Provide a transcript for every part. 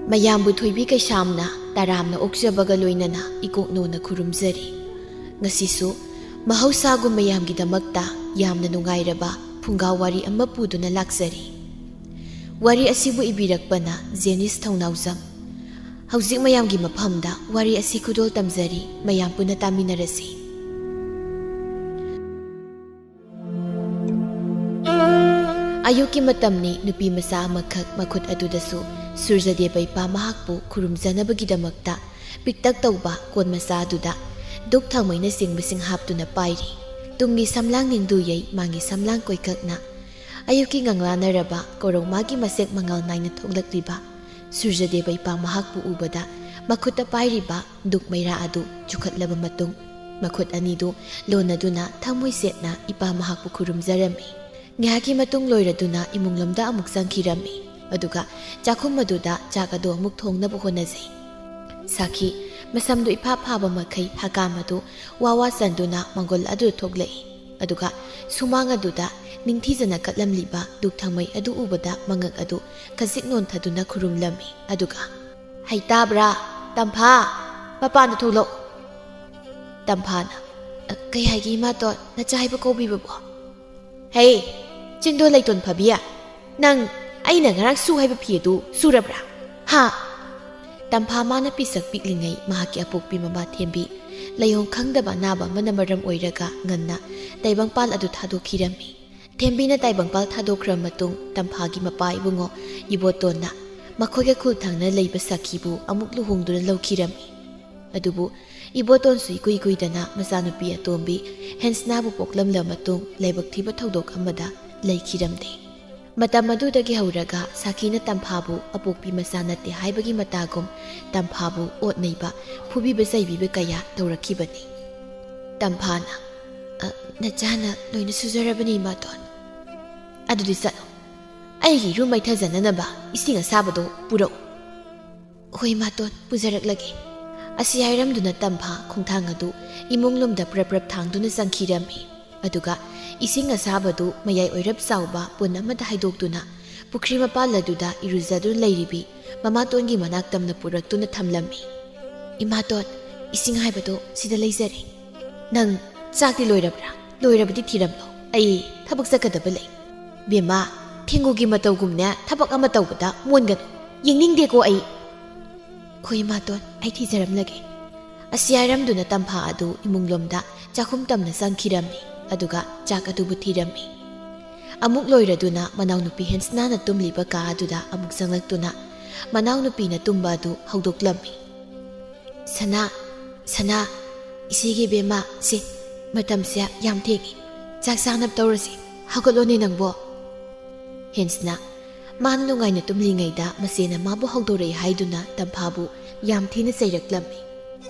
ꯃꯌꯥꯝꯕꯨ ꯊꯣꯏꯕꯤ ꯀꯩꯁꯥꯝꯅ ꯇꯔꯥꯝꯅ ꯑꯣꯛꯆꯕꯒ ꯂꯣꯏꯅꯅ ꯏꯀꯣꯛꯅꯣꯅ ꯈꯨꯔꯨꯝꯖꯔꯤ꯫ ꯉꯁꯤꯁꯨ ꯃꯍꯧꯁꯥꯒꯨꯝ ꯃꯌꯥꯝꯒꯤꯗꯃꯛꯇ ꯌꯥꯝꯅ ꯅꯨꯡꯉꯥꯏꯔꯕ ꯐꯨꯡꯒꯥ ꯋꯥꯔꯤ ꯑꯃ ꯄꯨꯗꯨꯅ ꯂꯥꯛꯆꯔꯤ꯫ ꯋꯥꯔꯤ ꯑꯁꯤꯕꯨ ꯏꯕꯤꯔꯛꯄꯅ ꯖꯦꯅꯤꯁ ꯊꯧꯅꯥꯎꯖꯝ꯫ ꯍꯧꯖꯤꯛ ꯃꯌꯥꯝꯒꯤ ꯃꯐꯝꯗ ꯋꯥꯔꯤ ꯑꯁꯤ ꯈꯨꯗꯣꯜ ꯇꯝꯖꯔꯤ, ꯃꯌꯥꯝ ꯄꯨꯟꯅ ꯇꯥꯃꯤꯟꯅꯔꯁꯤ꯫ ꯑꯌꯨꯛꯀꯤ ꯃꯇꯝꯅꯤ, ꯅꯨꯄꯤ ꯃꯆꯥ ꯑꯃꯈꯛ ꯃꯈꯨꯠ ꯑꯗꯨꯗꯁꯨ ꯁꯨꯔꯖꯗꯦꯕ ꯏꯄꯥ ꯃꯍꯥꯛꯄꯨ ꯈꯨꯔꯨꯝꯖꯅꯕꯒꯤꯗꯃꯛꯇ ꯄꯤꯛꯇꯛ ꯇꯧꯕ ꯀꯣꯟ ꯃꯆꯥ ꯑꯗꯨꯗ ꯗꯨꯛ ꯊꯥꯎꯃꯩꯅ ꯆꯤꯡꯕꯁꯤꯡ ꯍꯥꯞꯇꯨꯅ ꯄꯥꯏꯔꯤ꯫ ꯇꯨꯡꯒꯤ ꯁꯝꯂꯥꯡ ꯅꯤꯡꯗꯨ ꯌꯩ, ꯃꯥꯡꯒꯤ ꯁꯝꯂꯥꯡ ꯀꯣꯏꯀꯛꯅ ꯑꯌꯨꯛꯀꯤ ꯉꯪꯂꯥꯅꯔꯕ ꯀꯣꯔꯧ ꯃꯥꯒꯤ ꯃꯁꯦꯛ ꯃꯉꯥꯜ ꯅꯥꯏꯅ ꯊꯣꯛꯂꯛꯂꯤꯕ ꯁꯨꯔꯖꯗꯦꯕ ꯏꯄꯥ ꯃꯍꯥꯛꯄꯨ ꯎꯕꯗ ꯃꯈꯨꯠꯇ ꯄꯥꯏꯔꯤꯕ ꯗꯨꯛ ꯃꯩꯔꯥ ꯑꯗꯨ ꯆꯨꯈꯠꯂꯕ ꯃꯇꯨꯡ ꯃꯈꯨꯠ ꯑꯅꯤꯗꯨ ꯂꯣꯟꯅꯗꯨꯅ ꯊꯃꯣꯏ ꯁꯦꯠꯅ ꯏꯄꯥ ꯃꯍꯥꯛꯄꯨ ꯈꯨꯔꯨꯝꯖꯔꯝꯃꯤ꯫ ꯉꯥꯏꯍꯥꯛꯀꯤ ꯃꯇꯨꯡ ꯂꯣꯏꯔꯗꯨꯅ ꯏꯃꯨꯡꯂꯣꯝꯗ ꯑꯃꯨꯛ ꯆꯪꯈꯤꯔꯝꯃꯤ꯫ ꯑꯗꯨꯒ ꯆꯥꯛꯈꯨꯝ ꯑꯗꯨꯗ ꯆꯥꯛ ꯑꯗꯨ ꯑꯃꯨꯛ ꯊꯣꯡꯅꯕ ꯍꯣꯠꯅꯖꯩ꯫ ꯁꯥꯈꯤ ꯃꯁꯝꯗꯨ ꯏꯐꯥ ꯐꯥꯕ ꯃꯈꯩ ꯍꯀꯥꯝ ꯑꯗꯨ ꯋꯥ ꯋꯥ ꯆꯟꯗꯨꯅ ꯃꯪꯒꯣꯜ ꯑꯗꯨꯗ ꯊꯣꯛꯂꯛꯏ꯫ ꯑꯗꯨꯒ ꯁꯨꯃꯥꯡ ꯑꯗꯨꯗ ꯅꯤꯡꯊꯤꯖꯅ ꯀꯠꯂꯝꯂꯤꯕ ꯗꯨꯛ ꯊꯥꯎꯃꯩ ꯑꯗꯨ ꯎꯕꯗ ꯃꯉꯛ ꯑꯗꯨ ꯈꯖꯤꯛ ꯅꯣꯟꯊꯗꯨꯅ ꯈꯨꯔꯨꯝꯂꯝꯃꯤ꯫ ꯑꯗꯨꯒ "ꯍꯩꯇꯥꯕ꯭ꯔꯥ ꯇꯝꯐꯥ, ꯃꯄꯥꯟꯗ ꯊꯣꯛꯂꯛꯎ"꯫ ꯇꯝꯐꯥꯅ "ꯀꯩ ꯍꯥꯏꯒꯦ ꯏꯃꯥꯇꯣꯟ, ꯅꯆꯥ ꯍꯥꯏꯕ ꯀꯧꯕꯤꯕꯕꯣ?" "ꯍꯩ ꯆꯤꯟꯗꯣ ꯂꯩꯇꯣꯟ ꯐꯕꯤꯌꯥ, ꯅꯪ ꯑꯩꯅ ꯉꯔꯥꯡ ꯁꯨ ꯍꯥꯏꯕ ꯐꯤ ꯑꯗꯨ ꯁꯨꯔꯕ꯭ꯔꯥ? ꯍꯥ?" ꯇꯝꯐꯥ ꯃꯥꯅ ꯄꯤꯁꯛ ꯄꯤꯛꯂꯤꯉꯩ ꯃꯍꯥꯛꯀꯤ ꯑꯄꯣꯛꯄꯤ ꯃꯃꯥ ꯊꯦꯝꯕꯤ ꯂꯩꯍꯣꯡ ꯈꯪꯗꯕ ꯑꯅꯥꯕ ꯑꯃꯅ ꯃꯔꯝ ꯑꯣꯏꯔꯒ ꯉꯟꯅ ꯇꯥꯏꯕꯪꯄꯥꯜ ꯑꯗꯨ ꯊꯥꯗꯣꯛꯈꯤꯔꯝꯃꯤ꯫ ꯊꯦꯝꯕꯤꯅ ꯇꯥꯏꯕꯪꯄꯥꯜ ꯊꯥꯗꯣꯛꯈ꯭ꯔꯕ ꯃꯇꯨꯡ ꯇꯝꯐꯥꯒꯤ ꯃꯄꯥ ꯏꯕꯨꯡꯉꯣ ꯏꯕꯣꯇꯣꯟꯅ ꯃꯈꯣꯏꯒ ꯈꯨꯜ ꯊꯪꯅ ꯂꯩꯕ ꯁꯈꯤꯕꯨ ꯑꯃꯨꯛ ꯂꯨꯍꯣꯡꯗꯨꯅ ꯂꯧꯈꯤꯔꯝꯃꯤ꯫ ꯑꯗꯨꯕꯨ ꯏꯕꯣꯇꯣꯟꯁꯨ ꯏꯀꯨꯏ ꯀꯨꯏꯗꯅ ꯃꯆꯥꯅꯨꯄꯤ ꯑꯇꯣꯝꯕꯤ ꯍꯦꯟꯁꯅꯥꯕꯨ ꯄꯣꯛꯂꯝꯂꯕ ꯃꯇꯨꯡ ꯂꯥꯏꯕꯛ ꯊꯤꯕ ꯊꯧꯗꯣꯛ ꯑꯃꯗ ꯂꯩꯈꯤꯔꯝꯗꯦ꯫ ꯃꯇꯝ ꯑꯗꯨꯗꯒꯤ ꯍꯧꯔꯒ ꯁꯈꯤꯅ ꯇꯝꯐꯥꯕꯨ ꯑꯄꯣꯛꯄꯤ ꯃꯆꯥ ꯅꯠꯇꯦ ꯍꯥꯏꯕꯒꯤ ꯃꯇꯥꯒꯨꯝ ꯇꯝꯐꯥꯕꯨ ꯑꯣꯠꯅꯩꯕ, ꯐꯨꯕꯤꯕ ꯆꯩꯕꯤꯕ ꯀꯌꯥ ꯇꯧꯔꯛꯈꯤꯕꯅꯤ꯫ ꯇꯝꯐꯥꯅ "ꯅꯆꯥꯅ ꯂꯣꯏꯅ ꯁꯨꯖꯔꯕꯅꯤ ꯏꯃꯥꯇꯣꯟ, ꯑꯗꯨꯗꯤ ꯆꯠꯂꯣ, ꯑꯩꯒꯤ ꯏꯔꯨ ꯃꯩꯊꯖꯅꯅꯕ ꯏꯁꯤꯡ ꯑꯁꯥꯕꯗꯣ ꯄꯨꯔꯛꯎ"꯫ "ꯍꯣꯏ ꯏꯃꯥꯇꯣꯟ, ꯄꯨꯖꯔꯛꯂꯒꯦ"꯫ ꯑꯁꯤ ꯍꯥꯏꯔꯝꯗꯨꯅ ꯇꯝꯐꯥ ꯈꯣꯡꯊꯥꯡ ꯑꯗꯨ ꯏꯃꯨꯡꯂꯣꯝꯗ ꯄ꯭ꯔꯞ ꯄ꯭ꯔꯞ ꯊꯥꯡꯗꯨꯅ ꯆꯪꯈꯤꯔꯝꯃꯤ꯫ ꯑꯗꯨꯒ ꯏꯁꯤꯡ ꯑꯁꯥꯕꯗꯨ ꯃꯌꯥꯏ ꯑꯣꯏꯔꯞ ꯆꯥꯎꯕ ꯄꯨꯟ ꯑꯃꯗ ꯍꯩꯗꯣꯛꯇꯨꯅ ꯄꯨꯈ꯭ꯔꯤ ꯃꯄꯥꯜ ꯑꯗꯨꯗ ꯏꯔꯨꯖꯗꯨꯅ ꯂꯩꯔꯤꯕꯤ ꯃꯃꯥꯇꯣꯟꯒꯤ ꯃꯅꯥꯛꯇꯝꯅ ꯄꯨꯔꯛꯇꯨꯅ ꯊꯝꯂꯝꯃꯤ꯫ "ꯏꯃꯥꯇꯣꯟ, ꯏꯁꯤꯡ ꯍꯥꯏꯕꯗꯣ ꯁꯤꯗ ꯂꯩꯖꯔꯦ. ꯅꯪ ꯆꯥꯛꯇꯤ ꯂꯣꯏꯔꯕ꯭ꯔꯥ? ꯂꯣꯏꯔꯕꯗꯤ ꯊꯤꯔꯝꯂꯣ, ꯑꯩ ꯊꯕꯛ ꯆꯠꯀꯗꯕ ꯂꯩ"꯫ "ꯕꯦꯝꯃꯥ, ꯊꯦꯡꯒꯨꯒꯤ ꯃꯇꯧꯒꯨꯝꯅꯦ ꯊꯕꯛ ꯑꯃ ꯇꯧꯕꯗ ꯃꯣꯟꯒꯅꯨ, ꯌꯦꯡꯅꯤꯡꯗꯦꯀꯣ ꯑꯩ"꯫ "ꯍꯣꯏ ꯏꯃꯥꯇꯣꯟ, ꯑꯩ ꯊꯤꯖꯔꯝꯂꯒꯦ"꯫ ꯑꯁꯤ ꯍꯥꯏꯔꯝꯗꯨꯅ ꯇꯝꯐꯥ ꯑꯗꯨ ꯏꯃꯨꯡꯂꯣꯝꯗ ꯆꯥꯛꯈꯨꯝ ꯇꯝꯅ ꯆꯪꯈꯤꯔꯝꯃꯤ꯫ ꯑꯗꯨꯒ ꯆꯥꯛ ꯑꯗꯨꯕꯨ ꯊꯤꯔꯝꯃꯤ꯫ ꯑꯃꯨꯛ ꯂꯣꯏꯔꯗꯨꯅ ꯃꯅꯥꯎꯅꯨꯄꯤ ꯍꯦꯟꯁꯅꯥꯅ ꯇꯨꯝꯂꯤꯕ ꯀꯥ ꯑꯗꯨꯗ ꯑꯃꯨꯛ ꯆꯪꯂꯛꯇꯨꯅ ꯃꯅꯥꯎꯅꯨꯄꯤꯅ ꯇꯨꯝꯕ ꯑꯗꯨ ꯍꯧꯗꯣꯛꯂꯝꯃꯤ꯫ "ꯁꯅꯥ, ꯁꯅꯥ, ꯏꯆꯦꯒꯤ ꯕꯦꯝꯃꯥ, ꯁꯤ ꯃꯇꯝꯁꯦ ꯌꯥꯝ ꯊꯦꯡꯉꯤ, ꯆꯥꯛ ꯆꯥꯅꯕ ꯇꯧꯔꯁꯤ, ꯍꯧꯒꯠꯂꯣꯅꯦ ꯅꯪꯕꯣ"꯫ ꯍꯦꯟꯁꯅꯥ ꯃꯥꯅ ꯅꯨꯡꯉꯥꯏꯅ ꯇꯨꯝꯂꯤꯉꯩꯗ ꯃꯆꯦꯅ ꯃꯥꯕꯨ ꯍꯧꯗꯣꯔꯛꯏ ꯍꯥꯏꯗꯨꯅ ꯇꯝꯐꯥꯕꯨ ꯌꯥꯝ ꯊꯤꯅ ꯆꯩꯔꯛꯂꯝꯃꯤ꯫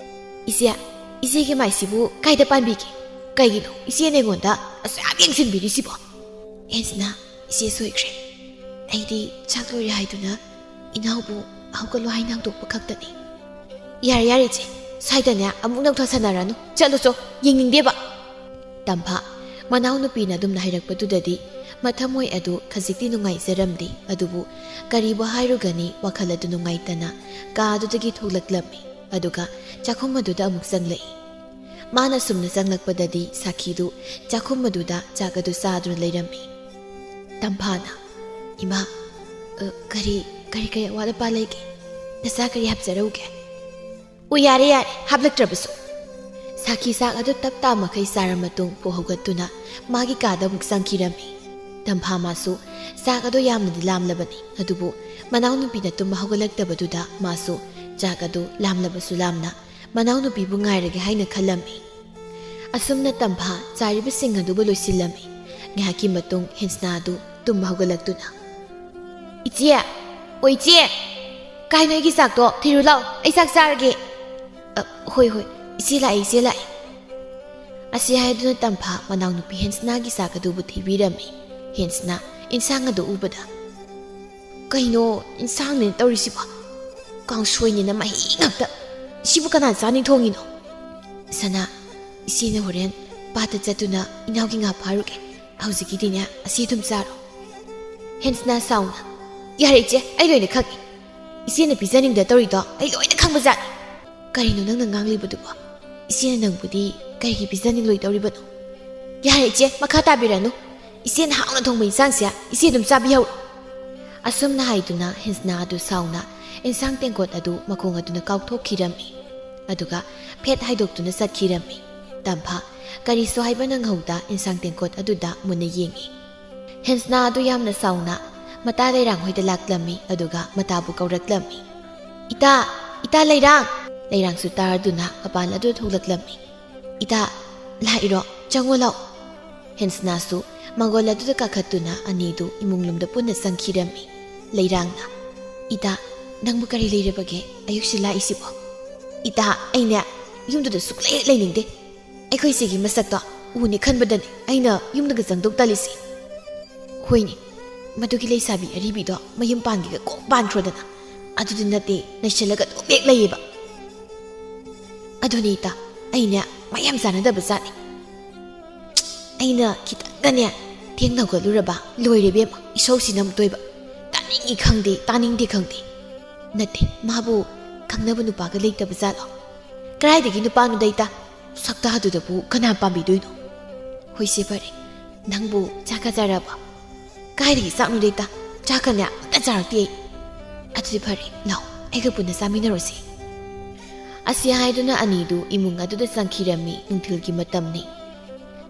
"ꯏꯆꯦ, ꯏꯆꯦꯒꯤ ꯃꯥꯏꯁꯤꯕꯨ ꯀꯥꯏꯗ ꯄꯥꯟꯕꯤꯒꯦ? ꯀꯩꯒꯤꯅꯣ ꯏꯆꯦꯅ ꯑꯩꯉꯣꯟꯗ ꯑꯁꯨꯛ ꯌꯦꯡꯁꯤꯟꯕꯤꯔꯤꯁꯤꯕꯣ"꯫ "ꯍꯦꯟꯁꯅꯥ, ꯏꯆꯦ ꯁꯣꯏꯈ꯭ꯔꯦ. ꯑꯩꯗꯤ ꯆꯥꯛ ꯂꯣꯏꯔꯦ ꯍꯥꯏꯗꯨꯅ ꯏꯅꯥꯎꯕꯨ ꯍꯧꯒꯠꯂꯣ ꯍꯥꯏꯅ ꯍꯧꯗꯣꯛꯄ ꯈꯛꯇꯅꯤ". "ꯌꯥꯔꯦ ꯌꯥꯔꯦ ꯏꯆꯦ, ꯁ꯭ꯋꯥꯏꯗꯅꯦ ꯑꯃꯨꯛ ꯅꯧꯊ ꯁꯥꯟꯅꯔꯅꯨ, ꯆꯠꯂꯨꯆꯣ, ꯌꯦꯡꯅꯤꯡꯗꯦꯕ". ꯇꯝꯐꯥ ꯃꯅꯥꯎꯅꯨꯄꯤꯅ ꯑꯗꯨꯝꯅ ꯍꯥꯏꯔꯛꯄꯗꯨꯗꯗꯤ ꯃꯊꯃꯣꯏ ꯑꯗꯨ ꯈꯖꯤꯛꯇꯤ ꯅꯨꯡꯉꯥꯏꯖꯔꯝꯗꯦ꯫ ꯑꯗꯨꯕꯨ ꯀꯔꯤꯕꯨ ꯍꯥꯏꯔꯨꯒꯅꯤ, ꯋꯥꯈꯜ ꯑꯗꯨ ꯅꯨꯡꯉꯥꯏꯇꯅ ꯀꯥ ꯑꯗꯨꯗꯒꯤ ꯊꯣꯛꯂꯛꯂꯝꯃꯤ꯫ ꯑꯗꯨꯒ ꯆꯥꯛꯈꯨꯝ ꯑꯗꯨꯗ ꯑꯃꯨꯛ ꯆꯪꯂꯛꯏ꯫ ꯃꯥꯅ ꯁꯨꯝꯅ ꯆꯪꯂꯛꯄꯗꯗꯤ ꯁꯈꯤꯗꯨ ꯆꯥꯛꯈꯨꯝ ꯑꯗꯨꯗ ꯆꯥꯛ ꯑꯗꯨ ꯆꯥꯗꯨꯅ ꯂꯩꯔꯝꯃꯤ꯫ ꯇꯝꯐꯥꯅ "ꯏꯃꯥ, ꯀꯔꯤ ꯑꯋꯥꯠ ꯑꯄꯥ ꯂꯩꯒꯦ? ꯅꯆꯥ ꯀꯔꯤ ꯍꯥꯞꯆꯔꯧꯒꯦ"꯫ "ꯑꯣ ꯌꯥꯔꯦ ꯌꯥꯔꯦ, ꯍꯥꯞꯂꯛꯇ꯭ꯔꯕꯁꯨ". ꯁꯈꯤ ꯆꯥꯛ ꯑꯗꯨ ꯇꯞ ꯇꯥ ꯃꯈꯩ ꯆꯥꯔ ꯃꯇꯨꯡ ꯄꯨ ꯍꯧꯒꯠꯇꯨꯅ ꯃꯥꯒꯤ ꯀꯥꯗ ꯑꯃꯨꯛ ꯆꯪꯈꯤꯔꯝꯃꯤ꯫ ꯇꯝꯐꯥ ꯃꯥꯁꯨ ꯆꯥꯛ ꯑꯗꯨ ꯌꯥꯝꯅꯗꯤ ꯂꯥꯝꯂꯕꯅꯤ꯫ ꯑꯗꯨꯕꯨ ꯃꯅꯥꯎꯅꯨꯄꯤꯅ ꯇꯨꯝꯕ ꯍꯧꯒꯠꯂꯛꯇꯕꯗꯨꯗ ꯃꯥꯁꯨ ꯆꯥꯛ ꯑꯗꯨ ꯂꯥꯝꯂꯕꯁꯨ ꯂꯥꯝꯅ ꯃꯅꯥꯎꯅꯨꯄꯤꯕꯨ ꯉꯥꯏꯔꯒꯦ ꯍꯥꯏꯅ ꯈꯜꯂꯝꯃꯤ꯫ ꯑꯁꯨꯝꯅ ꯇꯝꯐꯥ ꯆꯥꯔꯤꯕꯁꯤꯡ ꯑꯗꯨꯕꯨ ꯂꯣꯏꯁꯤꯜꯂꯝꯃꯤ꯫ ꯉꯥꯏꯍꯥꯛꯀꯤ ꯃꯇꯨꯡ ꯍꯦꯟꯁꯅꯥ ꯑꯗꯨ ꯇꯨꯝꯕ ꯍꯧꯒꯠꯂꯛꯇꯨꯅ "ꯏꯆꯦ, ꯑꯣ ꯏꯆꯦ, ꯀꯥꯏꯅꯣ ꯑꯩꯒꯤ ꯆꯥꯛꯇꯣ ꯊꯤꯔꯨ ꯂꯥꯎ, ꯑꯩ ꯆꯥꯛ ꯆꯥꯔꯒꯦ". "ꯍꯣꯏ ꯍꯣꯏ, ꯏꯆꯦ ꯂꯥꯛꯑꯦ, ꯏꯆꯦ ꯂꯥꯛꯑꯦ". ꯑꯁꯤ ꯍꯥꯏꯗꯨꯅ ꯇꯝꯐꯥ ꯃꯅꯥꯎꯅꯨꯄꯤ ꯍꯦꯟꯁꯅꯥꯒꯤ ꯆꯥꯛ ꯑꯗꯨꯕꯨ ꯊꯤꯕꯤꯔꯝꯃꯤ꯫ ꯍꯦꯟꯁꯅꯥ ꯏꯟꯁꯥꯡ ꯑꯗꯨ ꯎꯕꯗ "ꯀꯩꯅꯣ ꯏꯟꯁꯥꯡꯅꯦꯅ ꯇꯧꯔꯤꯁꯤꯕꯣ? ꯀꯥꯡꯁꯣꯏꯅꯤꯅ ꯃꯍꯤ ꯉꯥꯛꯇ, ꯁꯤꯕꯨ ꯀꯅꯥ ꯆꯥꯅꯤꯡ ꯊꯣꯡꯉꯤꯅꯣ"꯫ "ꯁꯅꯥ, ꯏꯆꯦꯅ ꯍꯣꯔꯦꯟ ꯄꯥꯠꯇ ꯆꯠꯇꯨꯅ ꯏꯅꯥꯎꯒꯤ ꯉꯥ ꯐꯥꯔꯨꯒꯦ, ꯍꯧꯖꯤꯛꯀꯤꯗꯤꯅꯦ ꯑꯁꯤ ꯑꯗꯨꯝ ꯆꯥꯔꯣ". ꯍꯦꯟꯁꯅꯥ ꯁꯥꯎꯅ "ꯌꯥꯔꯦ ꯏꯆꯦ, ꯑꯩ ꯂꯣꯏꯅ ꯈꯪꯉꯤ". ꯏꯆꯦꯅ ꯄꯤꯖꯅꯤꯡꯗ ꯇꯧꯔꯤꯗꯣ ꯑꯩ ꯂꯣꯏꯅ ꯈꯪꯕꯖꯥꯠꯅꯤ ꯀꯔꯤꯅꯣ ꯅꯪꯅ ꯉꯥꯡꯂꯤꯕꯗꯨꯕꯣ ꯏꯆꯦꯅ ꯅꯪꯕꯨꯗꯤ ꯀꯔꯤꯒꯤ ꯄꯤꯖꯅꯤꯡꯂꯣꯏꯗꯧꯔꯤꯕꯅꯣ ꯌꯥꯔꯦ ꯏꯆꯦ ꯃꯈꯥ ꯇꯥꯕꯤꯔꯅꯨ ꯏꯆꯦꯅ ꯍꯥꯎꯅ ꯊꯣꯡꯕ ꯏꯟꯁꯥꯡꯁꯦ ꯏꯆꯦ ꯑꯗꯨꯝ ꯆꯥꯕꯤꯍꯧꯔꯣ ꯑꯁꯨꯝꯅ ꯍꯥꯏꯗꯨꯅ ꯍꯦꯟꯁꯅꯥ ꯑꯗꯨ ꯁꯥꯎꯅ ꯏꯟꯁꯥꯡ ꯇꯦꯡꯀꯣꯠ ꯑꯗꯨ ꯃꯈꯣꯡ ꯑꯗꯨꯅ ꯀꯥꯎꯊꯣꯛꯈꯤꯔꯝꯃꯤ ꯑꯗꯨꯒ ꯐꯦꯠ ꯍꯥꯏꯗꯣꯛꯇꯨꯅ ꯆꯠꯈꯤꯔꯝꯃꯤ ꯇꯝꯐꯥ ꯀꯔꯤꯁꯨ ꯍꯥꯏꯕ ꯅꯪꯍꯧꯗ ꯏꯟꯁꯥꯡ ꯇꯦꯡꯀꯣꯠ ꯑꯗꯨꯗ ꯃꯨꯟꯅ ꯌꯦꯡꯉꯤ ꯍꯦꯟꯁꯅꯥ ꯑꯗꯨ ꯌꯥꯝꯅ ꯁꯥꯎꯅ ꯃꯇꯥ ꯂꯩꯔꯥꯡ ꯍꯣꯏꯗ ꯂꯥꯛꯂꯝꯃꯤ ꯑꯗꯨꯒ ꯃꯇꯥꯕꯨ ꯀꯧꯔꯛꯂꯝꯃꯤ ꯏꯇꯥ ꯂꯩꯔꯥꯡꯁꯨ ꯇꯥꯔꯗꯨꯅ ꯃꯄꯥꯟ ꯑꯗꯨ ꯊꯣꯛꯂꯛꯂꯝꯃꯤ ꯏꯇꯥ ꯂꯥꯛꯏꯔꯣ ꯆꯪꯉꯣ ꯂꯥꯛꯑꯣ ꯍꯦꯟꯁꯅꯥꯁꯨ ꯃꯪꯒꯣꯜ ꯑꯗꯨꯗ ꯀꯥꯈꯠꯇꯨꯅ ꯑꯅꯤꯗꯨ ꯏꯃꯨꯡꯂꯣꯝꯗ ꯄꯨꯟꯅ ꯆꯪꯈꯤꯔꯝꯃꯤ ꯂꯩꯔꯥꯡꯅ ꯏꯇꯥ ꯅꯪꯕꯨ ꯀꯔꯤ ꯂꯩꯔꯕꯒꯦ ꯑꯌꯨꯛꯁꯤ ꯂꯥꯛꯏꯁꯤꯕꯣ ꯏꯇꯥ ꯑꯩꯅꯦ ꯌꯨꯝꯗꯨꯗ ꯁꯨꯛꯂꯩ ꯂꯩꯅꯤꯡꯗꯦ ꯑꯩꯈꯣꯏ ꯁꯤꯒꯤ ꯃꯁꯛꯇꯣ ꯎꯅꯤ ꯈꯟꯕꯗꯅꯤ ꯑꯩꯅ ꯌꯨꯝꯗꯒ ꯆꯪꯗꯧ ꯇꯜꯂꯤꯁꯤ ꯍꯣꯏꯅꯦ ꯃꯗꯨꯒꯤ ꯂꯩꯁꯥꯕꯤ ꯑꯔꯤꯕꯤꯗꯣ ꯃꯌꯨꯝ ꯄꯥꯟꯒꯦꯒ ꯀꯣꯛ ꯄꯥꯟꯈ꯭ꯔꯣꯗꯅ ꯑꯗꯨꯗꯤ ꯅꯠꯇꯦ ꯅꯩꯁꯜꯂꯒ ꯑꯗꯨꯝ ꯍꯦꯛ ꯂꯩꯌꯦꯕ ꯑꯗꯨꯅꯤ ꯏꯇꯥ ꯑꯩꯅꯦ ꯃꯌꯥꯝ ꯆꯥꯟꯅꯗꯕ ꯖꯥꯠꯅꯤ ꯑꯩꯅ ꯈꯤꯇꯪꯒꯅꯦ ꯊꯦꯡꯅꯒꯠꯂꯨꯔꯕ ꯂꯣꯏꯔꯦꯕꯦꯝ ꯏꯁꯧꯁꯤꯅ ꯑꯃꯨꯛꯇꯣꯏꯕ ꯇꯥꯅꯤꯡꯏ ꯈꯪꯗꯦ ꯇꯥꯅꯤꯡꯗꯦ ꯈꯪꯗꯦ ꯅꯠꯇꯦ ꯃꯥꯕꯨ ꯈꯪꯅꯕ ꯅꯨꯄꯥꯒ ꯂꯩꯇꯕ ꯖꯥꯠꯂꯣ ꯀꯗꯥꯏꯗꯒꯤ ꯅꯨꯄꯥꯅꯣꯗ ꯏꯇꯥ ꯁꯛꯇꯥꯗꯨꯗꯕꯨ ꯀꯅꯥ ꯄꯥꯝꯕꯤꯗꯣꯏꯅꯣ ꯍꯣꯏꯁꯦ ꯐꯔꯦ ꯅꯪꯕꯨ ꯆꯥꯛꯀ ꯆꯥꯔꯕ ꯀꯥꯏꯗꯒꯤ ꯆꯥꯛꯅꯣꯗ ꯏꯇꯥ ꯆꯥꯛꯀꯅꯦ ꯑꯝꯇ ꯆꯥꯔꯛꯇꯦ ꯑꯩ ꯑꯗꯨꯗꯤ ꯐꯔꯦ ꯂꯥꯛꯑꯣ ꯑꯩꯒ ꯄꯨꯟꯅ ꯆꯥꯃꯤꯟꯅꯔꯁꯤ ꯑꯁꯤ ꯍꯥꯏꯗꯨꯅ ꯑꯅꯤꯗꯨ ꯏꯃꯨꯡ ꯑꯗꯨꯗ ꯆꯪꯈꯤꯔꯝꯃꯤ ꯅꯨꯡꯊꯤꯜꯒꯤ ꯃꯇꯝꯅꯤ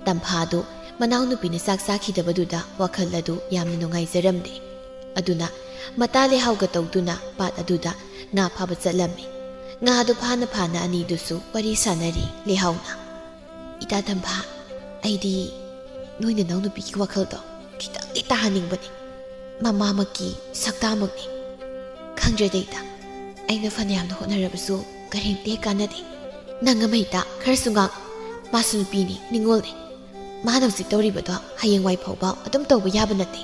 ꯇꯝꯐꯥꯗꯨ ꯃꯅꯥꯎꯅꯨꯄꯤꯅ ꯆꯥꯛ ꯆꯥꯈꯤꯗꯕꯗꯨꯗ ꯋꯥꯈꯜ ꯑꯗꯨ ꯌꯥꯝꯅ ꯅꯨꯡꯉꯥꯏꯖꯔꯝꯗꯦ ꯑꯗꯨꯅ ꯃꯇꯥ ꯂꯩꯍꯥꯎꯒ ꯇꯧꯗꯨꯅ ꯄꯥꯠ ꯑꯗꯨꯗ ꯉꯥ ꯐꯥꯕ ꯆꯠꯂꯝꯃꯤ ꯉꯥꯗꯨ ꯐꯥꯅ ꯐꯥꯅ ꯑꯅꯤꯗꯨꯁꯨ ꯋꯥꯔꯤ ꯁꯥꯟꯅꯔꯤ ꯂꯩꯍꯥꯎꯅ ꯏꯇꯥ ꯇꯝꯐꯥ ꯑꯩꯗꯤ ꯅꯣꯏ ꯅꯅꯥꯎꯅꯨꯄꯤꯒꯤ ꯋꯥꯈꯜꯗꯣ ꯈꯤꯇꯪꯗꯤ ꯇꯥꯍꯟꯅꯤꯡꯕꯅꯤ ꯃꯃꯥꯃꯛꯀꯤ ꯁꯛꯇꯥꯃꯛꯅꯤ ꯈꯪꯗ꯭ꯔꯦꯗ ꯏꯇꯥ ꯑꯩꯅ ꯐꯅꯌꯥꯝꯅ ꯍꯣꯠꯅꯔꯕꯁꯨ ꯀꯔꯤꯝꯇ ꯍꯦꯛ ꯀꯥꯟꯅꯗꯦ ꯅꯪ ꯑꯃ ꯏꯇꯥ ꯈꯔꯁꯨ ꯉꯥꯡ ꯃꯥꯁꯨ ꯅꯨꯄꯤꯅꯤ ꯅꯤꯡꯉꯣꯜꯅꯤ ꯃꯥꯅ ꯍꯧꯖꯤꯛ ꯇꯧꯔꯤꯕꯗꯣ ꯍꯌꯦꯡꯋꯥꯏ ꯐꯥꯎꯕ ꯑꯗꯨꯝ ꯇꯧꯕ ꯌꯥꯕ ꯅꯠꯇꯦ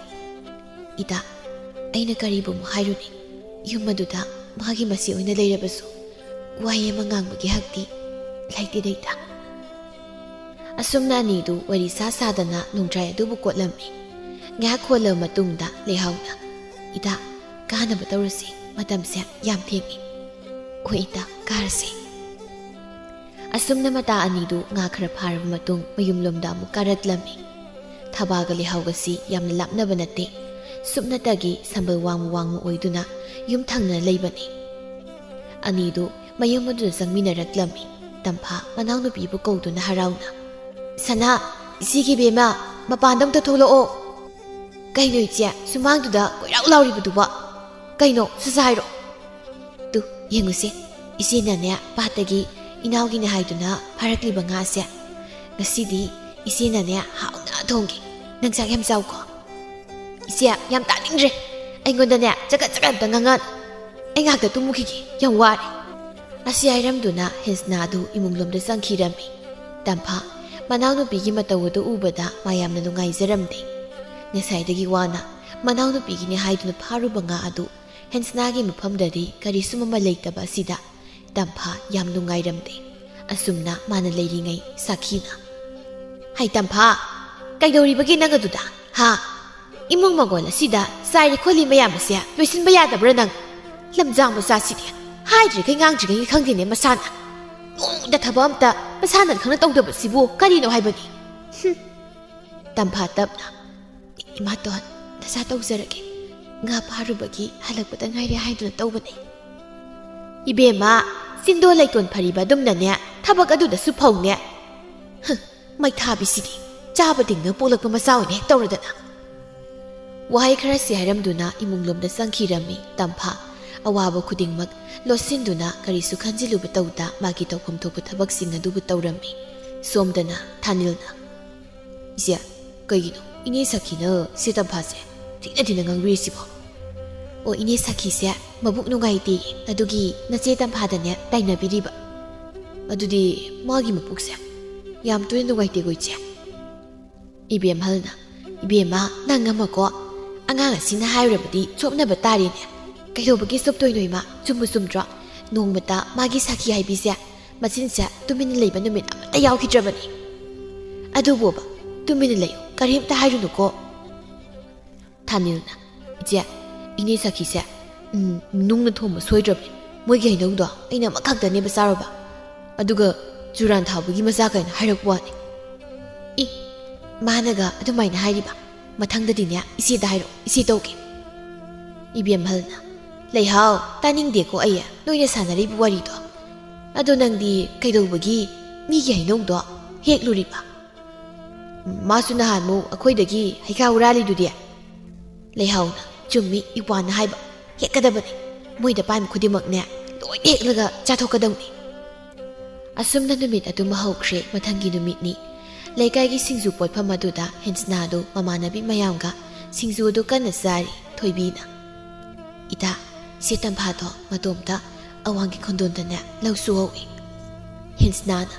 ꯏꯇꯥ ꯑꯩꯅ ꯀꯔꯤꯕꯨ ꯑꯃꯨꯛ ꯍꯥꯏꯔꯨꯅꯤ ꯌꯨꯝ ꯑꯗꯨꯗ ꯃꯥꯒꯤ ꯃꯁꯤ ꯑꯣꯏꯅ ꯂꯩꯔꯕꯁꯨ ꯋꯥꯍꯩ ꯑꯃ ꯉꯥꯡꯕꯒꯤ ꯍꯛꯇꯤ ꯂꯩꯇꯦꯗ ꯏꯇꯥ ꯑꯁꯨꯝꯅ ꯑꯅꯤꯗꯨ ꯋꯥꯔꯤ ꯁꯥꯗꯅ ꯅꯣꯡꯗ꯭ꯔꯥꯏ ꯑꯗꯨꯕꯨ ꯀꯣꯠꯂꯝꯃꯤ ꯉꯥꯏꯍꯥꯛ ꯈꯣꯠꯂꯕ ꯃꯇꯨꯡꯗ ꯂꯩꯍꯥꯎꯅ ꯏꯇꯥ ꯀꯥꯅꯕ ꯇꯧꯔꯁꯤ ꯃꯇꯝꯁꯦ ꯌꯥꯝ ꯊꯦꯡꯉꯤ ꯍꯣꯏ ꯏꯇꯥ ꯀꯥꯔꯁꯤ ꯑꯁꯨꯝꯅ ꯃꯇꯥ ꯑꯅꯤꯗꯨ ꯉꯥ ꯈꯔ ꯐꯥꯔꯕ ꯃꯇꯨꯡ ꯃꯌꯨꯝꯂꯣꯝꯗ ꯑꯃꯨꯛ ꯀꯥꯔꯛꯂꯝꯃꯤ ꯊꯕꯥꯒ ꯂꯩꯍꯥꯎꯒꯁꯤ ꯌꯥꯝꯅ ꯂꯥꯞꯅꯕ ꯅꯠꯇꯦ ꯁꯨꯞꯅꯇꯒꯤ ꯁꯝꯕꯜ ꯋꯥꯡꯃ ꯑꯣꯏꯗꯨꯅ ꯌꯨꯝ ꯊꯪꯅ ꯂꯩꯕꯅꯤ ꯑꯅꯤꯗꯨ ꯃꯌꯨꯝ ꯑꯗꯨꯗ ꯆꯪꯃꯤꯟꯅꯔꯛꯂꯝꯃꯤ ꯇꯝꯐꯥ ꯃꯅꯥꯎꯅꯨꯄꯤꯕꯨ ꯀꯧꯗꯨꯅ ꯍꯔꯥꯎꯅ ꯁꯅꯥ ꯏꯆꯦꯒꯤ ꯕꯦꯝꯃ ꯃꯄꯥꯟꯗ ꯑꯝꯇ ꯊꯣꯛꯂꯛꯑꯣ ꯀꯩꯅꯣ ꯏꯆꯦ ꯁꯨꯃꯥꯡꯗꯨꯗ ꯀꯣꯏꯔꯥꯎ ꯂꯥꯎꯔꯤꯕꯗꯨꯕ ꯀꯩꯅꯣ ꯁꯨꯁꯥ ꯍꯥꯏꯔꯣ ꯇꯨ ꯌꯦꯡꯉꯨꯁꯦ ꯏꯆꯦꯅꯅꯦ ꯄꯥꯠꯇꯒꯤ ꯏꯅꯥꯎꯒꯤꯅꯦ ꯍꯥꯏꯗꯨꯅ ꯐꯥꯔꯛꯂꯤꯕ ꯉꯥꯁꯦ ꯉꯁꯤꯗꯤ ꯏꯆꯦꯅꯅꯦ ꯍꯥꯎꯅ ꯊꯣꯡꯒꯦ ꯅꯪ ꯆꯥꯛ ꯌꯥꯝ ꯆꯥꯎꯀꯣ ꯏꯆꯦ ꯌꯥꯝ ꯇꯥꯅꯤꯡꯗ꯭ꯔꯦ ꯑꯩꯉꯣꯟꯗꯅꯦ ꯆꯒꯠ ꯑꯝꯇ ꯉꯥꯡꯉꯥꯟ ꯑꯩ ꯉꯥꯛꯇ ꯇꯨꯝꯃꯨꯈꯤꯒꯦ ꯌꯥꯝ ꯋꯥꯔꯦ ꯑꯁꯤ ꯍꯥꯏꯔꯝꯗꯨꯅ ꯍꯦꯟꯁꯅꯥꯗꯨ ꯏꯃꯨꯡꯂꯣꯝꯗ ꯆꯪꯈꯤꯔꯝꯃꯤ ꯇꯝꯐꯥ ꯃꯅꯥꯎꯅꯨꯄꯤꯒꯤ ꯃꯇꯧ ꯑꯗꯨ ꯎꯕꯗ ꯃꯥ ꯌꯥꯝꯅ ꯅꯨꯡꯉꯥꯏꯖꯔꯝꯗꯦ ꯉꯁꯥꯏꯗꯒꯤ ꯋꯥꯅ ꯃꯅꯥꯎꯅꯨꯄꯤꯒꯤꯅꯦ ꯍꯥꯏꯗꯨꯅ ꯐꯥꯔꯨꯕ ꯉꯥ ꯑꯗꯨ ꯍꯦꯟꯁꯅꯥꯒꯤ ꯃꯐꯝꯗꯗꯤ ꯀꯔꯤꯁꯨ ꯑꯃ ꯂꯩꯇꯕ ꯑꯁꯤꯗ ꯇꯝꯐꯥ ꯌꯥꯝ ꯅꯨꯡꯉꯥꯏꯔꯝꯗꯦ ꯑꯁꯨꯝꯅ ꯃꯥꯅ ꯂꯩꯔꯤꯉꯩ ꯁꯥꯈꯤꯅ ꯍꯩ ꯇꯝꯐꯥ ꯀꯩꯗꯧꯔꯤꯕꯒꯦ ꯅꯪ ꯑꯗꯨꯗ ꯍꯥ ꯏꯃꯨꯡ ꯃꯒꯣꯜ ꯑꯁꯤꯗ ꯆꯥꯏꯔꯤ ꯈꯣꯠꯂꯤ ꯃꯌꯥꯝ ꯑꯁꯦ ꯂꯣꯏꯁꯤꯟꯕ ꯌꯥꯗꯕ꯭ꯔꯥ ꯅꯪ ꯂꯝꯖꯥꯡ ꯃꯆꯥꯁꯤꯗꯤ ꯍꯥꯏꯗ꯭ꯔꯤꯈꯩ ꯉꯥꯡꯗ꯭ꯔꯤꯈꯩ ꯈꯪꯗꯦꯅꯦ ꯃꯁꯥꯅ ꯅꯣꯡꯃꯗ ꯊꯕꯛ ꯑꯝꯇ ꯃꯁꯥꯅ ꯈꯪꯅ ꯇꯧꯗꯕꯁꯤꯕꯨ ꯀꯔꯤꯅꯣ ꯍꯥꯏꯕꯅꯤ ꯇꯝꯐꯥ ꯇꯞꯅ ꯏꯃꯥꯇꯣꯟ ꯅꯆꯥ ꯇꯧꯖꯔꯒꯦ ꯉꯥ ꯐꯥꯔꯨꯕꯒꯤ ꯍꯜꯂꯛꯄꯗ ꯉꯥꯏꯔꯦ ꯍꯥꯏꯗꯨꯅ ꯇꯧꯕꯅꯦ ꯏꯕꯦꯝꯃ ꯆꯤꯟꯗꯣꯟ ꯂꯩꯇꯣꯟ ꯐꯔꯤꯕ ꯑꯗꯨꯝꯅꯅꯦ ꯊꯕꯛ ꯑꯗꯨꯗꯁꯨ ꯐꯧꯅꯦ ꯃꯩꯊꯥꯕꯤꯁꯤꯗꯤ ꯆꯥꯕ ꯇꯤꯡꯅ ꯄꯣꯛꯂꯛꯄ ꯃꯆꯥ ꯑꯣꯏꯅ ꯍꯦꯛ ꯇꯧꯔꯗꯅ ꯋꯥꯍꯩ ꯈꯔꯁꯤ ꯍꯥꯏꯔꯝꯗꯨꯅ ꯏꯃꯨꯡꯂꯣꯝꯗ ꯆꯪꯈꯤꯔꯝꯃꯤ ꯇꯝꯐꯥ ꯑꯋꯥꯕ ꯈꯨꯗꯤꯡꯃꯛ ꯂꯣꯠꯁꯤꯟꯗꯨꯅ ꯀꯔꯤꯁꯨ ꯈꯟꯖꯤꯜꯂꯨꯕ ꯇꯧꯗ ꯃꯥꯒꯤ ꯇꯧꯐꯝ ꯊꯣꯛꯄ ꯊꯕꯛꯁꯤꯡ ꯑꯗꯨꯕꯨ ꯇꯧꯔꯝꯃꯤ ꯁꯣꯝꯗꯅ ꯊꯥꯅꯤꯜꯅ ꯏꯆꯦ ꯀꯩꯒꯤꯅꯣ ꯏꯅꯦ ꯁꯈꯤꯅ ꯁꯤ ꯇꯝꯐꯥꯁꯦ ꯊꯤꯅ ꯉꯥꯡꯕꯤꯔꯤꯁꯤꯕꯣ ꯑꯣ ꯏꯅꯦ ꯁꯈꯤꯁꯦ ꯃꯕꯨꯛ ꯅꯨꯡꯉꯥꯏꯇꯦ ꯑꯗꯨꯒꯤ ꯅꯆꯦ ꯇꯝꯐꯥꯗꯅꯦ ꯇꯥꯏꯅꯕꯤꯔꯤꯕ ꯑꯗꯨꯗꯤ ꯃꯥꯒꯤ ꯃꯄꯨꯛꯁꯦ ꯌꯥꯝ ꯇꯣꯏꯅ ꯅꯨꯡꯉꯥꯏꯇꯦꯀꯣ ꯏꯆꯦ ꯏꯕꯦꯝꯍꯜꯅ ꯏꯕꯦꯝꯃ ꯅꯪ ꯑꯃꯀꯣ ꯑꯉꯥꯡ ꯑꯁꯤꯅ ꯍꯥꯏꯔꯨꯔꯕꯗꯤ ꯆꯣꯞꯅꯕ ꯇꯥꯔꯦꯅꯦ ꯀꯩꯗꯧꯕꯒꯤ ꯆꯣꯞꯇꯣꯏꯅꯣ ꯏꯃꯥ ꯆꯨꯝꯗ꯭ꯔꯣ ꯅꯣꯡꯃꯇ ꯃꯥꯒꯤ ꯁꯥꯈꯤ ꯍꯥꯏꯕꯤꯁꯦ ꯃꯆꯤꯟꯁꯦ ꯇꯨꯃꯤꯟꯅ ꯂꯩꯕ ꯅꯨꯃꯤꯠ ꯑꯃꯠꯇ ꯌꯥꯎꯈꯤꯗ꯭ꯔꯕꯅꯤ ꯑꯗꯨꯕꯨꯕ ꯇꯨꯃꯤꯟꯅ ꯂꯩꯌꯨ ꯀꯔꯤꯝꯇ ꯍꯥꯏꯔꯨꯅꯨꯀꯣ ꯊꯥꯅꯤꯜꯅ ꯏꯆꯦ ꯏꯅꯦ ꯁꯈꯤꯁꯦ ꯅꯨꯡꯅ ꯊꯣꯡꯕ ꯁꯣꯏꯗ꯭ꯔꯕꯅꯤ ꯃꯣꯏꯒꯤ ꯍꯩꯅꯧꯗꯣ ꯑꯩꯅ ꯑꯃꯈꯛꯇꯅꯦꯕ ꯆꯥꯔꯨꯕ ꯑꯗꯨꯒ ꯆꯨꯔꯥꯟ ꯊꯥꯎꯕꯒꯤ ꯃꯆꯥ ꯀꯩꯅ ꯍꯥꯏꯔꯛꯄ ꯋꯥꯅꯤ ꯏ ꯃꯥꯅꯒ ꯑꯗꯨꯃꯥꯏꯅ ꯍꯥꯏꯔꯤꯕ ꯃꯊꯪꯗꯗꯤꯅꯦ ꯏꯆꯦꯗ ꯍꯥꯏꯔꯛꯑꯣ ꯏꯆꯦ ꯇꯧꯒꯦ ꯏꯕꯦꯝꯍꯜꯅ ꯂꯩꯍꯥꯎ ꯇꯥꯅꯤꯡꯗꯦꯀꯣ ꯑꯩ ꯅꯣꯏꯅ ꯁꯥꯟꯅꯔꯤꯕ ꯋꯥꯔꯤꯗꯣ ꯑꯗꯣ ꯅꯪꯗꯤ ꯀꯩꯗꯧꯕꯒꯤ ꯃꯤꯒꯤ ꯍꯩꯅꯧꯗꯣ ꯍꯦꯛꯂꯨꯔꯤꯕ ꯃꯥꯁꯨ ꯅꯍꯥꯟꯃꯨꯛ ꯑꯩꯈꯣꯏꯗꯒꯤ ꯍꯩꯈꯥ ꯍꯨꯔꯥꯜꯂꯤꯗꯨꯗꯤ ꯂꯩꯍꯥꯎꯅ ꯆꯨꯝꯃꯤ ꯏꯋꯥꯅ ꯍꯥꯏꯕ ꯍꯦꯛꯀꯗꯕꯅꯤ ꯃꯣꯏꯗ ꯄꯥꯟꯕ ꯈꯨꯗꯤꯡꯃꯛꯅꯦ ꯂꯣꯏ ꯍꯦꯛꯂꯒ ꯆꯥꯊꯣꯛꯀꯗꯧꯅꯤ ꯑꯁꯨꯝꯅ ꯅꯨꯃꯤꯠ ꯑꯗꯨꯃ ꯍꯧꯈ꯭ꯔꯦ ꯃꯊꯪꯒꯤ ꯅꯨꯃꯤꯠꯅꯤ ꯂꯩꯀꯥꯏꯒꯤ ꯁꯤꯡꯖꯨ ꯄꯣꯠꯐꯝ ꯑꯗꯨꯗ ꯍꯦꯟꯁꯅꯥꯗꯨ ꯃꯃꯥꯟꯅꯕꯤ ꯃꯌꯥꯝꯒ ꯁꯤꯡꯖꯨ ꯑꯗꯨ ꯀꯟꯅ ꯆꯥꯔꯤ ꯊꯣꯏꯕꯤꯅ ꯏꯇꯥ ꯏꯆꯦ ꯇꯝꯐꯥꯗꯣ ꯃꯇꯣꯝꯇ ꯑꯋꯥꯡꯒꯤ ꯈꯣꯟꯗꯣꯟꯗꯅꯦ ꯂꯧ ꯁꯨꯍꯧꯏ ꯍꯦꯟꯁꯅꯥꯅ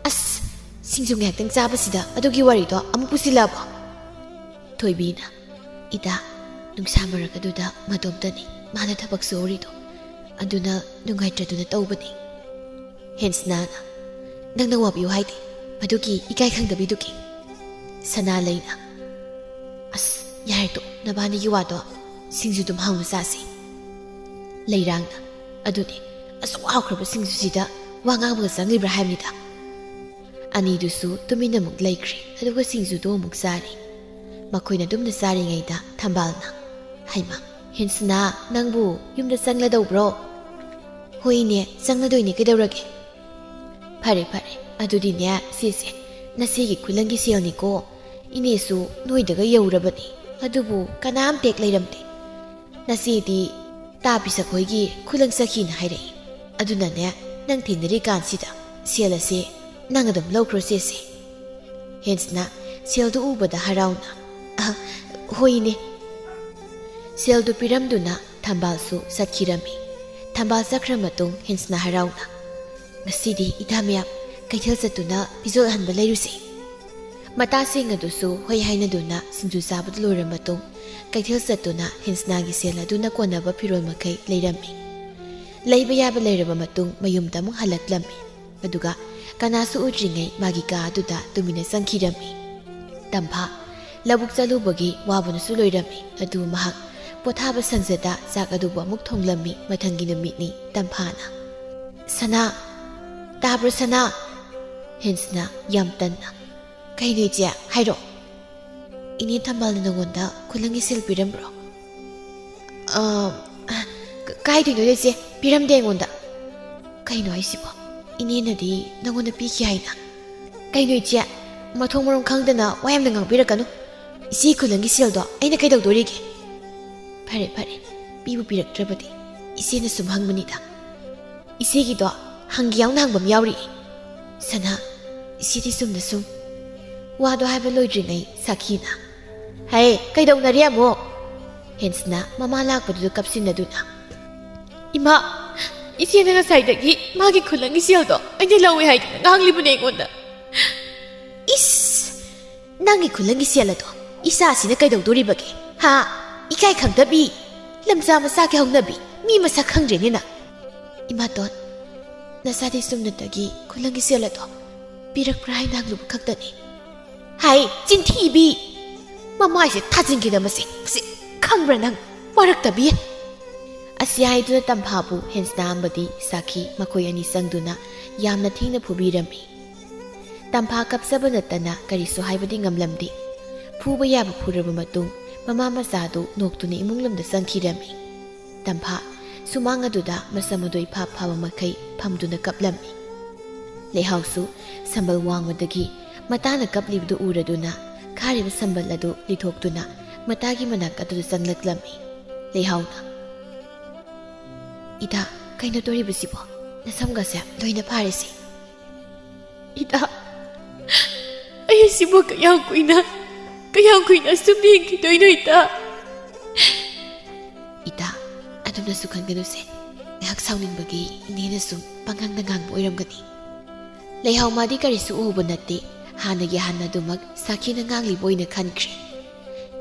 ꯑꯁ ꯁꯤꯡꯖꯨ ꯉꯥꯏꯍꯥꯛꯇꯪ ꯆꯥꯕꯁꯤꯗ ꯑꯗꯨꯒꯤ ꯋꯥꯔꯤꯗꯣ ꯑꯃꯨꯛ ꯄꯨꯁꯤꯜꯂꯛꯑꯕꯣ ꯊꯣꯏꯕꯤꯅ ꯏꯇꯥ ꯅꯨꯡꯁꯥ ꯃꯔꯛ ꯑꯗꯨꯗ ꯃꯇꯣꯝꯇꯅꯤ ꯃꯥꯅ ꯊꯕꯛ ꯁꯨꯍꯧꯔꯤꯗꯣ ꯑꯗꯨꯅ ꯅꯨꯡꯉꯥꯏꯇ꯭ꯔꯗꯨꯅ ꯇꯧꯕꯅꯤ ꯍꯦꯟꯁꯅꯥꯅ ꯅꯪꯅ ꯋꯥꯕꯤꯌꯨ ꯍꯥꯏꯗꯤ ꯃꯗꯨꯒꯤ ꯏꯀꯥꯏ ꯈꯪꯗꯕꯤꯗꯨꯒꯤ ꯁꯅꯥꯂꯩꯅ ꯑꯁ ꯌꯥꯔꯦ ꯅꯕꯥꯅꯤꯒꯤ ꯋꯥꯗꯣ ꯁꯤꯡꯖꯨꯗꯨꯝ ꯍꯥꯎꯅ ꯆꯥꯁꯤ ꯂꯩꯔꯥꯡꯅ ꯑꯗꯨꯅꯤ ꯑꯁꯨꯛ ꯍꯥꯎꯈ꯭ꯔꯕ ꯁꯤꯡꯖꯨꯁꯤꯗ ꯋꯥ ꯉꯥꯡꯕꯒ ꯆꯪꯂꯤꯕ꯭ꯔꯥ ꯍꯥꯏꯕꯅꯤꯗ ꯑꯅꯤꯗꯨꯁꯨ ꯇꯨꯃꯤꯟꯅ ꯑꯃꯨꯛ ꯂꯩꯈ꯭ꯔꯦ ꯑꯗꯨꯒ ꯁꯤꯡꯖꯨꯗꯣ ꯑꯃꯨꯛ ꯆꯥꯔꯤ ꯃꯈꯣꯏꯅ ꯑꯗꯨꯝꯅ ꯆꯥꯔꯤꯉꯩꯗ ꯊꯝꯕꯥꯜꯅ ꯍꯩꯃꯥ ꯍꯦꯟꯁꯅꯥ ꯅꯪꯕꯨ ꯌꯨꯝꯗ ꯆꯪꯂꯗꯧꯕ꯭ꯔꯣ ꯍꯣꯏꯅꯦ ꯆꯪꯂꯗꯣꯏꯅꯦ ꯀꯩꯗꯧꯔꯒꯦ ꯐꯔꯦ ꯐꯔꯦ ꯑꯗꯨꯗꯤꯅꯦ ꯁꯤꯁꯦ ꯅꯆꯦꯒꯤ ꯈꯨꯂꯪꯒꯤ ꯁꯦꯜꯅꯤꯀꯣ ꯏꯅꯦꯁꯨ ꯅꯣꯏꯗꯒ ꯌꯧꯔꯕꯅꯤ ꯑꯗꯨꯕꯨ ꯀꯅꯥꯝ ꯇꯦꯛ ꯂꯩꯔꯝꯗꯦ ꯅꯆꯦꯗꯤ ꯇꯥꯕꯤꯁꯈꯣꯏꯒꯤ ꯈꯨꯂꯪ ꯆꯠꯈꯤꯅ ꯍꯥꯏꯔꯛꯏ ꯑꯗꯨꯅꯅꯦ ꯅꯪ ꯊꯦꯡꯅꯔꯤꯀꯥꯟꯁꯤꯗ ꯁꯦꯜ ꯑꯁꯦ ꯅꯪ ꯑꯗꯨꯝ ꯂꯧꯈ꯭ꯔꯣ ꯆꯦꯁꯦ ꯍꯦꯟꯁꯅ ꯁꯦꯜꯗꯨ ꯎꯕꯗ ꯍꯔꯥꯎꯅ ꯍꯣꯏꯅꯦ ꯁꯦꯜꯗꯨ ꯄꯤꯔꯝꯗꯨꯅ ꯊꯝꯕꯥꯜꯁꯨ ꯆꯠꯈꯤꯔꯝꯃꯤ ꯊꯝꯕꯥꯜ ꯆꯠꯈ꯭ꯔ ꯃꯇꯨꯡ ꯍꯦꯟꯁꯅ ꯍꯔꯥꯎꯅ ꯉꯁꯤꯗꯤ ꯏꯇꯥ ꯃꯌꯥꯝ ꯀꯩꯊꯦꯜ ꯆꯠꯇꯨꯅ ꯄꯤꯖꯣꯜꯍꯟꯕ ꯂꯩꯔꯨꯁꯤ ꯃꯇꯥꯁꯤꯡ ꯑꯗꯨꯁꯨ ꯍꯣꯏ ꯍꯥꯏꯅꯗꯨꯅ ꯁꯤꯡꯖꯨ ꯆꯥꯕꯗꯨ ꯂꯣꯏꯔ ꯃꯇꯨꯡ ꯀꯩꯊꯦꯜ ꯆꯠꯇꯨꯅ ꯍꯦꯟꯁꯅꯥꯒꯤ ꯁꯦꯜ ꯑꯗꯨꯅ ꯀꯣꯟꯅꯕ ꯐꯤꯔꯣꯜ ꯃꯈꯩ ꯂꯩꯔꯝꯃꯤ ꯂꯩꯕ ꯌꯥꯕ ꯂꯩꯔꯕ ꯃꯇꯨꯡ ꯃꯌꯨꯝꯗ ꯑꯃꯨꯛ ꯍꯜꯂꯛꯂꯝꯃꯤ ꯑꯗꯨꯒ ꯀꯅꯥꯁꯨ ꯎꯗ꯭ꯔꯤꯉꯩ ꯃꯥꯒꯤ ꯀꯥ ꯑꯗꯨꯗ ꯇꯨꯃꯤꯟꯅ ꯆꯪꯈꯤꯔꯝꯃꯤ ꯇꯝꯐꯥ ꯂꯧꯕꯨꯛ ꯆꯠꯂꯨꯕꯒꯤ ꯋꯥꯕꯅꯁꯨ ꯂꯣꯏꯔꯝꯃꯤ ꯑꯗꯨ ꯃꯍꯥꯛ ꯄꯣꯊꯥꯕ ꯁꯪꯖꯗ ꯆꯥꯛ ꯑꯗꯨꯕꯨ ꯑꯃꯨꯛ ꯊꯣꯡꯂꯝꯃꯤ ꯃꯊꯪꯒꯤ ꯅꯨꯃꯤꯠꯅꯤ ꯇꯝꯐꯥꯅ ꯁꯅꯥ ꯇꯥꯕ꯭ꯔꯣ ꯁꯅꯥ ꯍꯦꯟꯁꯅ ꯌꯥꯝ ꯇꯟꯅ ꯀꯩꯅꯣ ꯏꯆꯦ ꯍꯥꯏꯔꯣ ꯏꯅꯦ ꯊꯝꯕꯥꯜꯅ ꯅꯉꯣꯟꯗ ꯈꯨꯂꯪꯒꯤ ꯁꯦꯜ ꯄꯤꯔꯝꯕ꯭ꯔꯣ ꯀꯥꯏꯗꯣꯏꯅꯣ ꯏꯆꯦ ꯄꯤꯔꯝꯗꯦ ꯑꯩꯉꯣꯟꯗ ꯀꯩꯅꯣ ꯍꯥꯏꯁꯤꯕꯣ ꯏꯅꯦꯅꯗꯤ ꯅꯉꯣꯟꯗ ꯄꯤꯈꯤ ꯍꯥꯏꯅ ꯀꯩꯅꯣ ꯏꯆꯦ ꯃꯊꯣꯡ ꯃꯔꯝ ꯈꯪꯗꯅ ꯋꯥ ꯌꯥꯝꯅ ꯉꯥꯡꯕꯤꯔꯛꯀꯅꯨ ꯏꯆꯦ ꯈꯨꯂꯪꯒꯤ ꯁꯦꯜꯗꯣ ꯑꯩꯅ ꯀꯩꯗꯧꯗꯣꯔꯤꯒꯦ ꯐꯔꯦ ꯐꯔꯦ ꯄꯤꯕꯨ ꯄꯤꯔꯛꯇ꯭ꯔꯕꯗꯤ ꯏꯆꯦꯅ ꯁꯨꯝ ꯍꯪꯕꯅꯤꯗ ꯏꯆꯦꯒꯤꯗꯣ ꯍꯪꯒꯤ ꯌꯥꯎꯅ ꯍꯪꯕ ꯑꯃ ꯌꯥꯎꯔꯤꯌꯦ ꯁꯅꯥ ꯏꯆꯦꯗꯤ ꯆꯨꯝꯅ ꯁꯨꯝ ꯋꯥꯗꯣ ꯍꯥꯏꯕ ꯂꯣꯏꯗ꯭ꯔꯤꯉꯩ ꯁꯥꯈꯤꯅ ꯍꯩ ꯀꯩꯗꯧꯅꯔꯤ ꯑꯃꯨꯛ ꯍꯦꯟꯁꯅ ꯃꯃꯥ ꯂꯥꯛꯄꯗꯨꯗ ꯀꯞꯁꯤꯟꯅꯗꯨꯅ ꯏꯃꯥ ꯏꯆꯦꯅ ꯉꯁꯥꯏꯗꯒꯤ ꯃꯥꯒꯤ ꯈꯨꯂꯪꯒꯤ ꯁꯦꯜꯗꯣ ꯑꯩꯅ ꯂꯧꯋꯦ ꯍꯥꯏꯗꯅ ꯉꯥꯡꯂꯤꯕꯅꯦ ꯑꯩꯉꯣꯟꯗ ꯏꯁ ꯅꯪꯒꯤ ꯈꯨꯂꯪꯒꯤ ꯁꯦꯜ ꯑꯗꯣ ꯏꯆꯥꯁꯤꯅ ꯀꯩꯗꯧꯗꯣꯔꯤꯕꯒꯦ ꯍꯥ ꯏꯀꯥꯏ ꯈꯪꯗꯕꯤ ꯂꯝꯆꯥ ꯃꯆꯥꯒꯤ ꯍꯧꯅꯕꯤ ꯃꯤ ꯃꯁꯛ ꯈꯪꯗ꯭ꯔꯦꯅꯤꯅ ꯏꯃꯥꯇꯣꯟ ꯅꯆꯥꯗꯤ ꯆꯨꯝꯅꯇꯒꯤ ꯈꯨꯂꯪꯒꯤ ꯁꯦꯜ ꯑꯗꯣ ꯄꯤꯔꯛꯄ꯭ꯔꯥ ꯍꯥꯏꯅ ꯍꯪꯂꯨꯕ ꯈꯛꯇꯅꯤ ꯍꯥꯏ ꯆꯤꯟꯊꯤꯕꯤ ꯃꯃꯥꯏꯁꯦ ꯊꯥꯖꯤꯟꯈꯤꯗ ꯃꯁꯤ ꯈꯪꯕ꯭ꯔꯥ ꯅꯪ ꯋꯥꯔꯛꯇꯕꯤ ꯑꯁꯤ ꯍꯥꯏꯗꯨꯅ ꯇꯝꯐꯥꯕꯨ ꯍꯦꯟꯁꯅꯥ ꯑꯃꯗꯤ ꯁꯥꯈꯤ ꯃꯈꯣꯏ ꯑꯅꯤ ꯆꯪꯗꯨꯅ ꯌꯥꯝꯅ ꯊꯤꯅ ꯐꯨꯕꯤꯔꯝꯃꯤ ꯇꯝꯐꯥ ꯀꯞꯆꯕ ꯅꯠꯇꯅ ꯀꯔꯤꯁꯨ ꯍꯥꯏꯕꯗꯤ ꯉꯝꯂꯝꯗꯦ ꯐꯨꯕ ꯌꯥꯕ ꯐꯨꯔꯕ ꯃꯇꯨꯡ ꯃꯃꯥ ꯃꯆꯥꯗꯨ ꯅꯣꯛꯇꯨꯅ ꯏꯃꯨꯡ ꯂꯣꯝꯗ ꯆꯪꯈꯤꯔꯝꯃꯤ ꯇꯝꯐꯥ ꯁꯨꯃꯥꯡ ꯑꯗꯨꯗ ꯃꯁꯝ ꯑꯗꯨ ꯏꯐꯥ ꯐꯥꯕ ꯃꯈꯩ ꯐꯝꯗꯨꯅ ꯀꯞꯂꯝꯃꯤ ꯂꯩꯍꯥꯎꯁꯨ ꯁꯝꯕꯜ ꯋꯥꯡꯃꯗꯒꯤ ꯃꯇꯥꯅ ꯀꯞꯂꯤꯕꯗꯨ ꯎꯔꯗꯨꯅ ꯈꯥꯔꯤꯕ ꯁꯝꯕꯜ ꯑꯗꯨ ꯂꯤꯊꯣꯛꯇꯨꯅ ꯃꯇꯥꯒꯤ ꯃꯅꯥꯛ ꯑꯗꯨꯗ ꯆꯪꯂꯛꯂꯝꯃꯤ ꯂꯩꯍꯥꯎꯅ ꯏꯇꯥ ꯀꯩꯅꯣ ꯇꯧꯔꯤꯕꯁꯤꯕꯣ ꯅꯁꯝꯒꯁꯦ ꯂꯣꯏꯅ ꯐꯥꯔꯤꯁꯤ ꯏꯇꯥ ꯑꯩ ꯁꯤꯕꯨ ꯀꯌꯥꯝ ꯀꯨꯏꯅ ꯁꯨꯝ ꯌꯦꯡꯈꯤꯗꯣꯏꯅꯣ ꯏꯇꯥ ꯏꯇꯥ ꯑꯗꯨꯝꯅꯁꯨ ꯈꯟꯒꯅꯨꯁꯦ ꯉꯥꯏꯍꯥꯛ ꯁꯥꯎꯅꯤꯡꯕꯒꯤ ꯏꯅꯦꯅ ꯁꯨꯝ ꯄꯪꯉꯥꯡꯗ ꯉꯥꯡꯕ ꯑꯣꯏꯔꯝꯒꯅꯤ ꯂꯩꯍꯥꯎ ꯃꯥꯗꯤ ꯀꯔꯤꯁꯨ ꯎꯕ ꯅꯠꯇꯦ ꯍꯥꯟꯅꯒꯤ ꯍꯥꯟꯅꯗꯨꯃꯛ ꯁꯥꯈꯤꯅ ꯉꯥꯡꯂꯤꯕ ꯑꯣꯏꯅ ꯈꯟꯈ꯭ꯔꯦ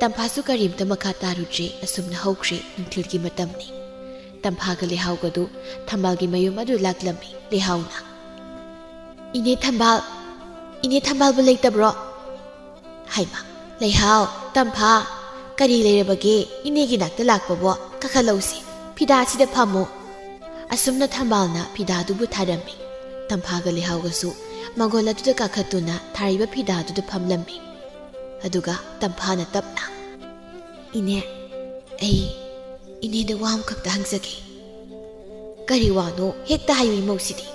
ꯇꯝꯐꯥꯁꯨ ꯀꯔꯤꯝꯇ ꯃꯈꯥ ꯇꯥꯔꯨꯗ꯭ꯔꯦ ꯑꯁꯨꯝꯅ ꯍꯧꯈ꯭ꯔꯦ ꯅꯨꯡꯊꯤꯜꯒꯤ ꯃꯇꯝꯅꯤ ꯇꯝꯐꯥꯒ ꯂꯩꯍꯥꯎꯒꯗꯨ ꯊꯝꯕꯥꯜꯒꯤ ꯃꯌꯨꯝ ꯑꯗꯨ ꯂꯥꯛꯂꯝꯃꯤ ꯂꯩꯍꯥꯎꯅ ꯏꯅꯦ ꯊꯝꯕꯥꯜꯕꯨ ꯂꯩꯇꯕ꯭ꯔꯣ ꯍꯥꯏꯃ ꯂꯩꯍꯥꯎ ꯇꯝꯐꯥ ꯀꯔꯤ ꯂꯩꯔꯕꯒꯦ ꯏꯅꯦꯒꯤ ꯅꯥꯛꯇ ꯂꯥꯛꯄꯕꯣ ꯀꯥꯈꯠꯂꯧꯁꯤ ꯐꯤꯗꯥꯁꯤꯗ ꯐꯝꯃꯨ ꯑꯁꯨꯝꯅ ꯊꯝꯕꯥꯜꯅ ꯐꯤꯗꯥꯗꯨꯕꯨ ꯊꯥꯔꯝꯃꯤ ꯇꯝꯐꯥꯒ ꯂꯩꯍꯥꯎꯒꯁꯨ ꯃꯪꯒꯣꯜ ꯑꯗꯨꯗ ꯀꯥꯈꯠꯇꯨꯅ ꯊꯥꯔꯤꯕ ꯐꯤꯗꯥꯗꯨꯗ ꯐꯝꯂꯝꯃꯤ ꯑꯗꯨꯒ ꯇꯝꯐꯥꯅ ꯇꯞꯅ ꯏꯅꯦ ꯑꯩ ꯏꯅꯦꯗ ꯋꯥ ꯑꯃꯈꯛꯇ ꯍꯪꯖꯒꯦ ꯀꯔꯤ ꯋꯥꯅꯣ ꯍꯦꯛꯇ ꯍꯥꯏꯌꯨ ꯏꯃꯧꯁꯤꯗꯤ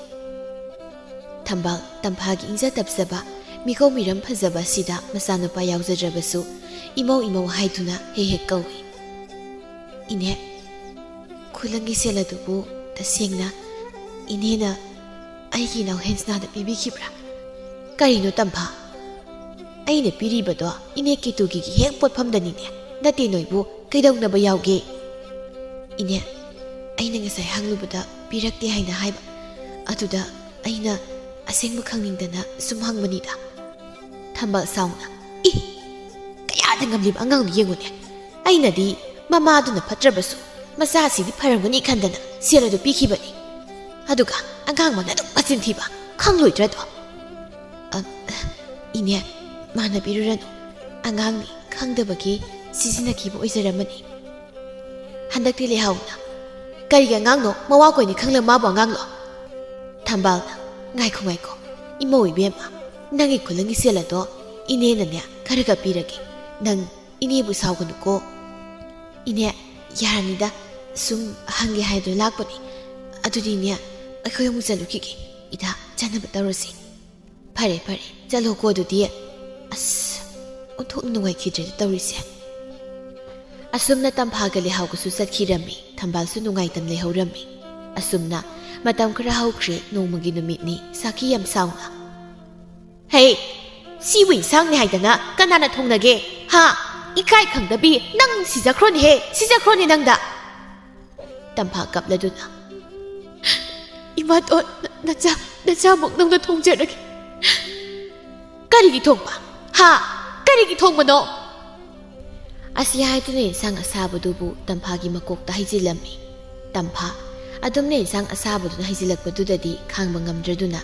ꯊꯝꯕꯥꯜ ꯇꯝꯐꯥꯒꯤ ꯏꯪꯖ ꯇꯞꯆꯕ ꯃꯤꯀꯧ ꯃꯤꯔꯝ ꯐꯖꯕ ꯑꯁꯤꯗ ꯃꯆꯥꯅꯨꯄꯥ ꯌꯥꯎꯖꯗ꯭ꯔꯕꯁꯨ ꯏꯃꯧ ꯏꯃꯧ ꯍꯥꯏꯗꯨꯅ ꯍꯦꯛ ꯍꯦꯛ ꯀꯧꯏ ꯏꯅꯦ ꯈꯨꯂꯪꯒꯤ ꯁꯦꯜ ꯑꯗꯨꯕꯨ ꯇꯁꯦꯡꯅ ꯏꯅꯦꯅ ꯑꯩꯒꯤ ꯏꯅꯥꯎ ꯍꯦꯟꯁꯅꯥꯗ ꯄꯤꯕꯤꯈꯤꯕ꯭ꯔꯥ ꯀꯔꯤꯅꯣ ꯇꯝꯐꯥ ꯑꯩꯅ ꯄꯤꯔꯤꯕꯗꯣ ꯏꯅꯦ ꯀꯦꯇꯨꯒꯤꯒꯤ ꯍꯦꯛ ꯄꯣꯠꯐꯝꯗꯅꯤꯅꯦ ꯅꯠꯇꯦ ꯅꯣꯏꯕꯨ ꯀꯩꯗꯧꯅꯕ ꯌꯥꯎꯒꯦ ꯏꯅꯦ ꯑꯩꯅ ꯉꯁꯥꯏ ꯍꯪꯂꯨꯕꯗ ꯄꯤꯔꯛꯇꯦ ꯍꯥꯏꯅ ꯍꯥꯏꯕ ꯑꯗꯨꯗ ꯑꯩꯅ ꯑꯁꯦꯡꯕ ꯈꯪꯅꯤꯡꯗꯅ ꯁꯨꯝ ꯍꯪꯕꯅꯤꯗ ꯊꯝꯕꯥꯜ ꯁꯥꯎꯅ ꯀꯌꯥꯗ ꯉꯝꯂꯤꯕ ꯑꯉꯥꯡꯗꯨ ꯌꯦꯡꯉꯨꯅꯦ ꯑꯩꯅꯗꯤ ꯃꯃꯥꯗꯨꯅ ꯐꯠꯇ꯭ꯔꯕꯁꯨ ꯃꯆꯥꯁꯤꯗꯤ ꯐꯔꯝꯒꯅꯤ ꯈꯟꯗꯅ ꯁꯦꯜ ꯑꯗꯨ ꯄꯤꯈꯤꯕꯅꯤ ꯑꯗꯨꯒ ꯑꯉꯥꯡ ꯃꯅ ꯑꯗꯨꯝ ꯃꯆꯤꯟ ꯊꯤꯕ ꯈꯪꯂꯣꯏꯗ꯭ꯔꯗꯣ ꯏꯅꯦ ꯃꯥꯅ ꯄꯤꯔꯨꯔꯅꯨ ꯑꯉꯥꯡꯅꯤ ꯈꯪꯗꯕꯒꯤ ꯁꯤꯖꯤꯟꯅꯈꯤꯕ ꯑꯣꯏꯖꯔꯝꯃꯅꯤ ꯍꯟꯗꯛꯇꯤ ꯂꯩꯍꯥꯎꯅ ꯀꯔꯤꯒꯤ ꯑꯉꯥꯡꯅꯣ ꯃꯋꯥ ꯀꯣꯏꯅꯤ ꯈꯪꯂ ꯃꯥꯕꯨ ꯑꯉꯥꯡꯂꯣ ꯊꯝꯕꯥꯜꯅ ꯉꯥꯏꯈꯣ ꯉꯥꯏꯈꯣ ꯏꯃꯧ ꯏꯕꯦꯝꯃ ꯅꯪꯒꯤ ꯈꯨꯂꯪꯒꯤ ꯁꯦꯜ ꯑꯗꯣ ꯏꯅꯦꯅꯅꯦ ꯈꯔ ꯄꯤꯔꯒꯦ ꯅꯪ ꯏꯅꯦꯕꯨ ꯁꯥꯎꯒꯅꯨꯀꯣ ꯏꯅꯦ ꯌꯥꯔꯅꯤꯗ ꯁꯨꯝ ꯍꯪꯒꯦ ꯍꯥꯏꯗꯨꯅ ꯂꯥꯛꯄꯅꯤ ꯑꯗꯨꯗꯤꯅꯦ ꯑꯩꯈꯣꯏ ꯑꯃꯨꯛ ꯆꯠꯂꯨꯈꯤꯒꯦ ꯏꯗꯥ ꯆꯥꯅꯕ ꯇꯧꯔꯁꯤ ꯐꯔꯦ ꯐꯔꯦ ꯆꯠꯂꯣꯀꯣ ꯑꯗꯨꯗꯤ ꯑꯁ ꯑꯣꯟꯊꯣꯛꯅ ꯅꯨꯡꯉꯥꯏꯈꯤꯗ꯭ꯔꯦꯗ ꯇꯧꯔꯤꯁꯦ ꯑꯁꯨꯝꯅ ꯇꯝꯐꯥꯒ ꯂꯩꯍꯥꯎꯒꯁꯨ ꯆꯠꯈꯤꯔꯝꯃꯤ ꯊꯝꯕꯥꯜꯁꯨ ꯅꯨꯡꯉꯥꯏꯇꯅ ꯂꯩꯍꯧꯔꯝꯃꯤ ꯑꯁꯨꯝꯅ ꯃꯇꯝ ꯈꯔ ꯍꯧꯈ꯭ꯔꯦ ꯅꯣꯡꯃꯒꯤ ꯅꯨꯃꯤꯠꯅꯤ ꯁꯥꯈꯤ ꯌꯥꯝ ꯁꯥꯎꯅ ꯍꯦ ꯁꯤꯕꯨ ꯏꯟꯁꯥꯡꯅꯤ ꯍꯥꯏꯗꯅ ꯀꯅꯥꯅ ꯊꯣꯡꯅꯒꯦ ꯍꯥ ꯏꯀꯥꯏ ꯈꯪꯗꯕꯤ ꯅꯪ ꯁꯤꯖꯈ꯭ꯔꯣꯅꯦꯍꯦ ꯁꯤꯖꯈ꯭ꯔꯣꯅꯦ ꯅꯪꯗ ꯇꯝꯐꯥ ꯀꯞꯂꯗꯨꯅ 이마도 나 먹는 통제를 까리기 통바 하 까리기 통바노 아시아 하이드는 인상 아사부두부 땀파기 막곡다 하이질람미 땀파 아domne 인상 아사부두나 하이질락바두다디 칸바 ngamdraduna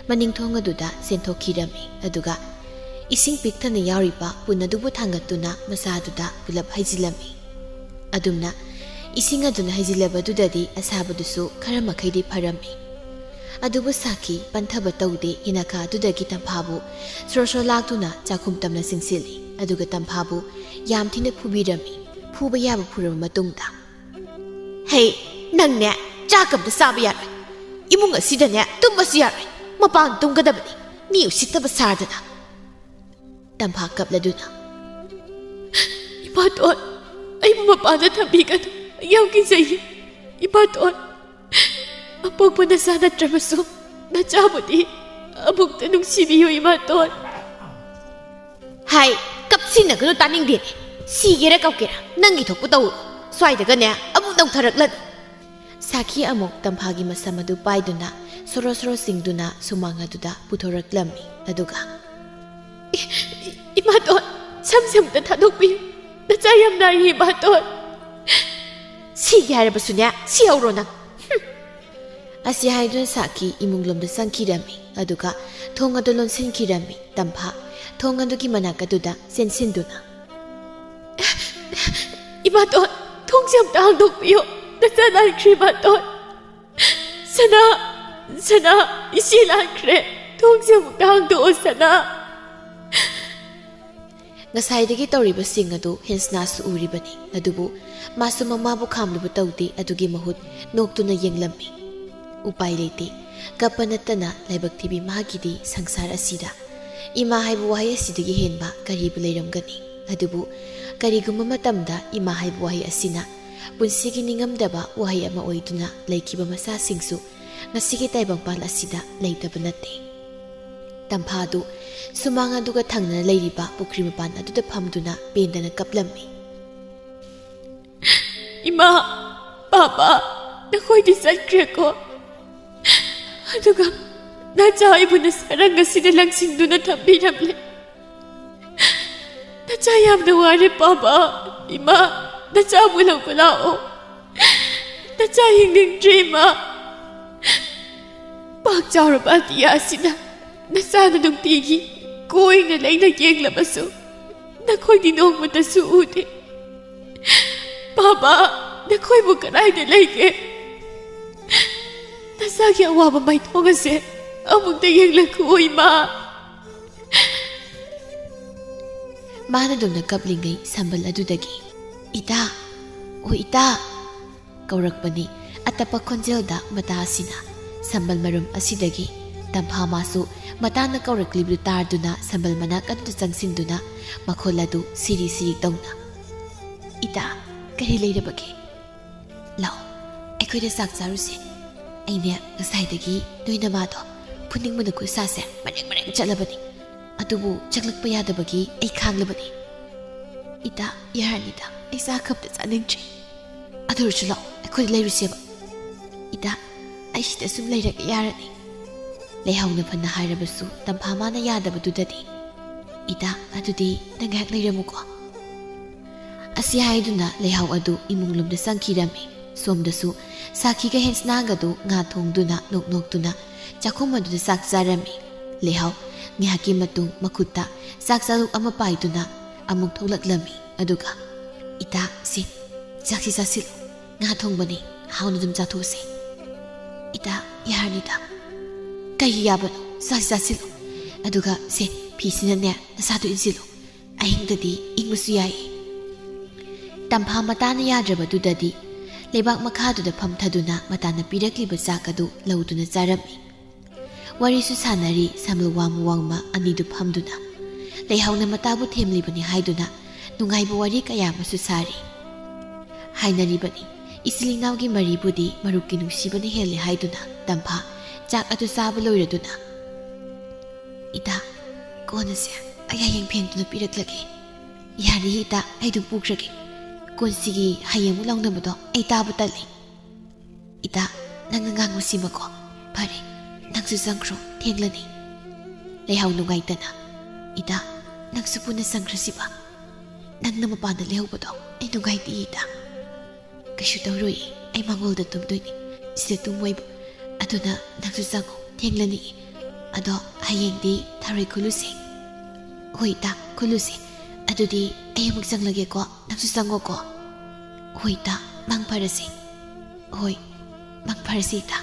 maningthongaduda senthokirami aduga ising pikthana yauriba punadubu thangatuna masaduda pulap haijilami adumna ising aduna haijilabadudadi asabadusu khara makhaidi pharami adubu saki panthaba tawde hinaka adudagi tamphabu sorso laktuna chakhum tamna singsili aduga tamphabu yamthina phubirami phuba yaba phurama matungda hey nangne chakam da saba yaroi imung asidane tumbasi yaroi mapan tumgadabani ni usittaba sardana tampa kapladuna ipaton ay mapana thambigan yawki jai ipaton apagpa na sana tramaso na chabudi amukta nungsibiyo ipaton hai kapsina gano taning din sigera kaukera nangi thokpu taw swaidaga ne amuk nang tharaklan Saki amok tampagi masamadu paiduna soro singduna sumangaduda puthораklami aduga imaton samsamda thadokpi nachayam nari imaton si yarabasunya si aurona asi haidun Saki imunglomda sankirami aduga thongadolon sinkirami tampha thongadugi manakaduda sensinduna imaton thongsamda hangdokpiyo Sana kribaton sana isilan kre thongsim dang do sana ngasai tawriba sing adu hensna su uribani adubu masu mama bu khamlubu tawti adugi mahut noktuna yenglammi upai leite kapanatana laibak thibi magidi sangsar asida ima haibu wahai asidagi henba karibu leiramgani adubu karigumma matamda ima haibu wahai asina Punsigi ningamdaba wahai ama oiduna laikiba masasingsu ngasigi taibangpal asida leitaba nate tampadu sumanga duga thangna leiriba pukri mapan aduda phamduna pendana kaplammi Ima papa nakhoi di sakre ko aduga na chaibuna sarang asida langsingduna thambiramle na chayam na ware papa Ima Nacha bulang palao Nacha hingling dreama Pagcharo batiya sina Nasa na nung tigi Kuhay na lang nagyeng labaso Nakoy dinong mata suuti Papa ꯅꯈꯣꯏꯕꯨ ꯀꯗꯥꯏꯗ ꯂꯩꯒꯦ ꯅꯁꯥꯒꯤ ꯑꯋꯥꯕ ꯃꯥꯏꯊꯣꯡ ꯑꯁꯦ ꯑꯃꯨꯛꯇ ꯌꯦꯡꯂꯛꯎ ꯏꯃꯥ ꯃꯥꯅ ꯗꯨꯝꯅ ꯀꯞꯂꯤꯉꯩ ꯁꯝꯕꯜ ꯑꯗꯨꯗꯒꯤ ꯏꯇꯥ ꯑꯣ ꯏꯇꯥ ꯀꯧꯔꯛꯄꯅꯤ ꯑꯇꯞꯄ ꯈꯣꯟꯖꯦꯜꯗ ꯃꯇꯥ ꯑꯁꯤꯅ ꯁꯝꯕꯜ ꯃꯔꯨꯝ ꯑꯁꯤꯗꯒꯤ ꯇꯝꯐꯥ ꯃꯥꯁꯨ ꯃꯇꯥꯅ ꯀꯧꯔꯛꯂꯤꯕꯗꯨ ꯇꯥꯔꯗꯨꯅ ꯁꯝꯕꯜ ꯃꯅꯥꯛ ꯑꯗꯨꯗ ꯆꯪꯁꯤꯟꯗꯨꯅ ꯃꯈꯣꯜ ꯑꯗꯨ ꯁꯤꯔꯤ ꯁꯤꯔꯤ ꯇꯧꯅ ꯏꯇꯥ ꯀꯔꯤ ꯂꯩꯔꯕꯒꯦ ꯂꯥꯛꯑꯣ ꯑꯩꯈꯣꯏꯗ ꯆꯥꯛ ꯆꯥꯔꯨꯁꯦ ꯑꯩꯅꯦ ꯉꯁꯥꯏꯗꯒꯤ ꯅꯣꯏ ꯅꯃꯥꯗꯣ ꯐꯨꯅꯤꯡꯕꯅ ꯈꯨꯠꯁꯥꯁꯦ ꯃꯔꯦꯡ ꯃꯔꯦꯡ ꯆꯠꯂꯕꯅꯤ ꯑꯗꯨꯕꯨ ꯆꯪꯂꯛꯄ ꯌꯥꯗꯕꯒꯤ ꯑꯩ ꯈꯥꯡꯂꯕꯅꯤ ꯏꯇꯥ ꯌꯥꯔꯅꯤꯗ ꯑꯩ ꯆꯥ ꯈꯞꯇ ꯆꯥꯅꯤꯡꯗ꯭ꯔꯤ ꯑꯗꯨ ꯑꯣꯏꯔꯁꯨ ꯂꯥꯛꯑꯣ ꯑꯩꯈꯣꯏꯗ ꯂꯩꯔꯨꯁꯦꯕ ꯏꯇꯥ ꯑꯩ ꯁꯤꯗ ꯁꯨꯝ ꯂꯩꯔꯒ ꯌꯥꯔꯅꯤ ꯂꯩꯍꯧꯅ ꯐꯅ ꯍꯥꯏꯔꯕꯁꯨ ꯇꯝꯐꯥ ꯃꯥꯅ ꯌꯥꯗꯕꯗꯨꯗꯗꯤ ꯏꯇꯥ ꯑꯗꯨꯗꯤ ꯅꯪ ꯉꯥꯏꯍꯥꯛ ꯂꯩꯔꯝꯃꯨꯀꯣ ꯑꯁꯤ ꯍꯥꯏꯗꯨꯅ ꯂꯩꯍꯥꯎ ꯑꯗꯨ ꯏꯃꯨꯡ ꯂꯣꯝꯗ ꯆꯪꯈꯤꯔꯝꯃꯤ ꯁꯣꯝꯗꯁꯨ ꯁꯥꯈꯤꯒ ꯍꯦꯟꯁꯅꯥꯒꯗꯨ ꯉꯥ ꯊꯣꯡꯗꯨꯅ ꯅꯣꯛ ꯅꯣꯛꯇꯨꯅ ꯆꯥꯛꯈꯨꯝ ꯑꯗꯨꯗ ꯆꯥꯛ ꯆꯥꯔꯝꯃꯤ ꯂꯩꯍꯥꯎ ꯉꯥꯏꯍꯥꯛꯀꯤ ꯃꯇꯨꯡ ꯃꯈꯨꯠꯇ ꯆꯥꯛ ꯆꯥꯂꯨꯛ ꯑꯃ ꯄꯥꯏꯗꯨꯅ ꯑꯃꯨꯛ ꯊꯣꯛꯂꯛꯂꯝꯃꯤ ꯑꯗꯨꯒ ꯏꯇꯥ ꯁꯤ ꯆꯥꯛꯁꯤ ꯆꯥꯁꯤꯜꯂꯨ ꯉꯥ ꯊꯣꯡꯕꯅꯤ ꯍꯥꯎꯅ ꯑꯗꯨꯝ ꯆꯥꯊꯣꯛꯎꯁꯤ ꯏꯇꯥ ꯌꯥꯔꯅꯤꯗ ꯀꯩꯒꯤ ꯌꯥꯕꯅꯣ ꯆꯥꯛꯁꯤ ꯆꯥꯁꯤꯜꯂꯨ ꯑꯗꯨꯒ ꯁꯦ ꯐꯤꯁꯤꯅꯅꯦ ꯅꯁꯥꯗꯨ ꯏꯟꯁꯤꯜꯂꯨ ꯑꯍꯤꯡꯗꯗꯤ ꯏꯪꯕꯁꯨ ꯌꯥꯏꯌꯦ ꯇꯝꯐꯥ ꯃꯇꯥꯅ ꯌꯥꯗ꯭ꯔꯕꯗꯨꯗꯗꯤ ꯂꯩꯕꯥꯛ ꯃꯈꯥꯗꯨꯗ ꯐꯝꯊꯗꯨꯅ ꯃꯇꯥꯅ ꯄꯤꯔꯛꯂꯤꯕ ꯆꯥꯛ ꯑꯗꯨ ꯂꯧꯗꯨꯅ ꯆꯥꯔꯝꯃꯤ ꯋꯥꯔꯤꯁꯨ ꯁꯥꯟꯅꯔꯤ ꯁꯝꯕꯜ ꯋꯥꯡꯃ ꯋꯥꯡꯃ ꯑꯅꯤꯗꯨ ꯐꯝꯗꯨꯅ ꯂꯩꯍꯥꯎꯅ ꯃꯇꯥꯕꯨ ꯊꯦꯝꯂꯤꯕꯅꯤ ꯍꯥꯏꯗꯨꯅ ꯅꯨꯡꯉꯥꯏꯕ ꯋꯥꯔꯤ ꯀꯌꯥ ꯑꯃꯁꯨ ꯁꯥꯔꯤ ꯍꯥꯏꯅꯔꯤꯕꯅꯤ ꯏꯆꯤꯜ ꯏꯅꯥꯎꯒꯤ ꯃꯔꯤꯕꯨꯗꯤ ꯃꯔꯨꯞꯀꯤ ꯅꯨꯡꯁꯤꯕꯅ ꯍꯦꯜꯂꯤ ꯍꯥꯏꯗꯨꯅ ꯇꯝꯐꯥ ꯆꯥꯛ ꯑꯗꯨ ꯆꯥꯕ ꯂꯣꯏꯔꯗꯨꯅ ꯏꯇꯥ ꯀꯣꯟꯅꯁꯦ ꯑꯩ ꯍꯌꯦꯡ ꯐꯦꯡꯗꯨꯅ ꯄꯤꯔꯛꯂꯒꯦ ꯌꯥꯔꯤ ꯏꯇꯥ ꯑꯩꯗꯨ ꯄꯨꯈ꯭ꯔꯒꯦ ꯀꯣꯟꯁꯤꯒꯤ ꯍꯌꯦꯡꯃꯨꯛ ꯂꯧꯅꯕꯗꯣ ꯑꯩ ꯇꯥꯕ ꯇꯜꯂꯤ ꯏꯇꯥ ꯅꯪꯅ ꯉꯥꯡꯕꯁꯤꯃꯀꯣ ꯐꯔꯦ ꯅꯪꯁꯨ ꯆꯪꯈ꯭ꯔꯣ ꯊꯦꯡꯂꯅꯤ ꯂꯩꯍꯥꯎ ꯅꯨꯡꯉꯥꯏꯇꯅ ꯏꯇꯥ ꯅꯪꯁꯨ ꯄꯨꯟꯅ ꯆꯪꯈ꯭ꯔꯁꯤꯕ ꯅꯪꯅ ꯃꯄꯥꯟꯗ ꯂꯩꯍꯧꯕꯗꯣ ꯑꯩ ꯅꯨꯡꯉꯥꯏꯇꯦ ꯏꯇꯥ ꯀꯩꯁꯨ ꯇꯧꯔꯣꯏ ꯑꯩ ꯃꯥꯡꯒꯣꯜꯗ ꯇꯨꯝꯗꯣꯏꯅꯤ ꯁꯤꯗ ꯇꯨꯝꯃꯣꯏꯕ ꯑꯗꯨꯅ ꯅꯪꯁꯨ ꯆꯪꯉꯣ ꯊꯦꯡꯂꯅꯤ ꯑꯗꯣ ꯍꯌꯦꯡꯗꯤ ꯊꯔꯣꯏ ꯈꯨꯜꯂꯨꯁꯦ ꯍꯣꯏ ꯏꯇꯥ ꯈꯨꯜꯂꯨꯁꯦ ꯑꯗꯨꯗꯤ ꯑꯩ ꯑꯃꯨꯛ ꯆꯪꯂꯒꯦꯀꯣ ꯅꯪꯁꯨ ꯆꯪꯉꯣꯀꯣ ꯍꯣꯏ ꯏꯇꯥ ꯃꯪ ꯐꯔꯁꯤ ꯍꯣꯏ ꯃꯪ ꯐꯔꯁꯤ ꯏꯇꯥ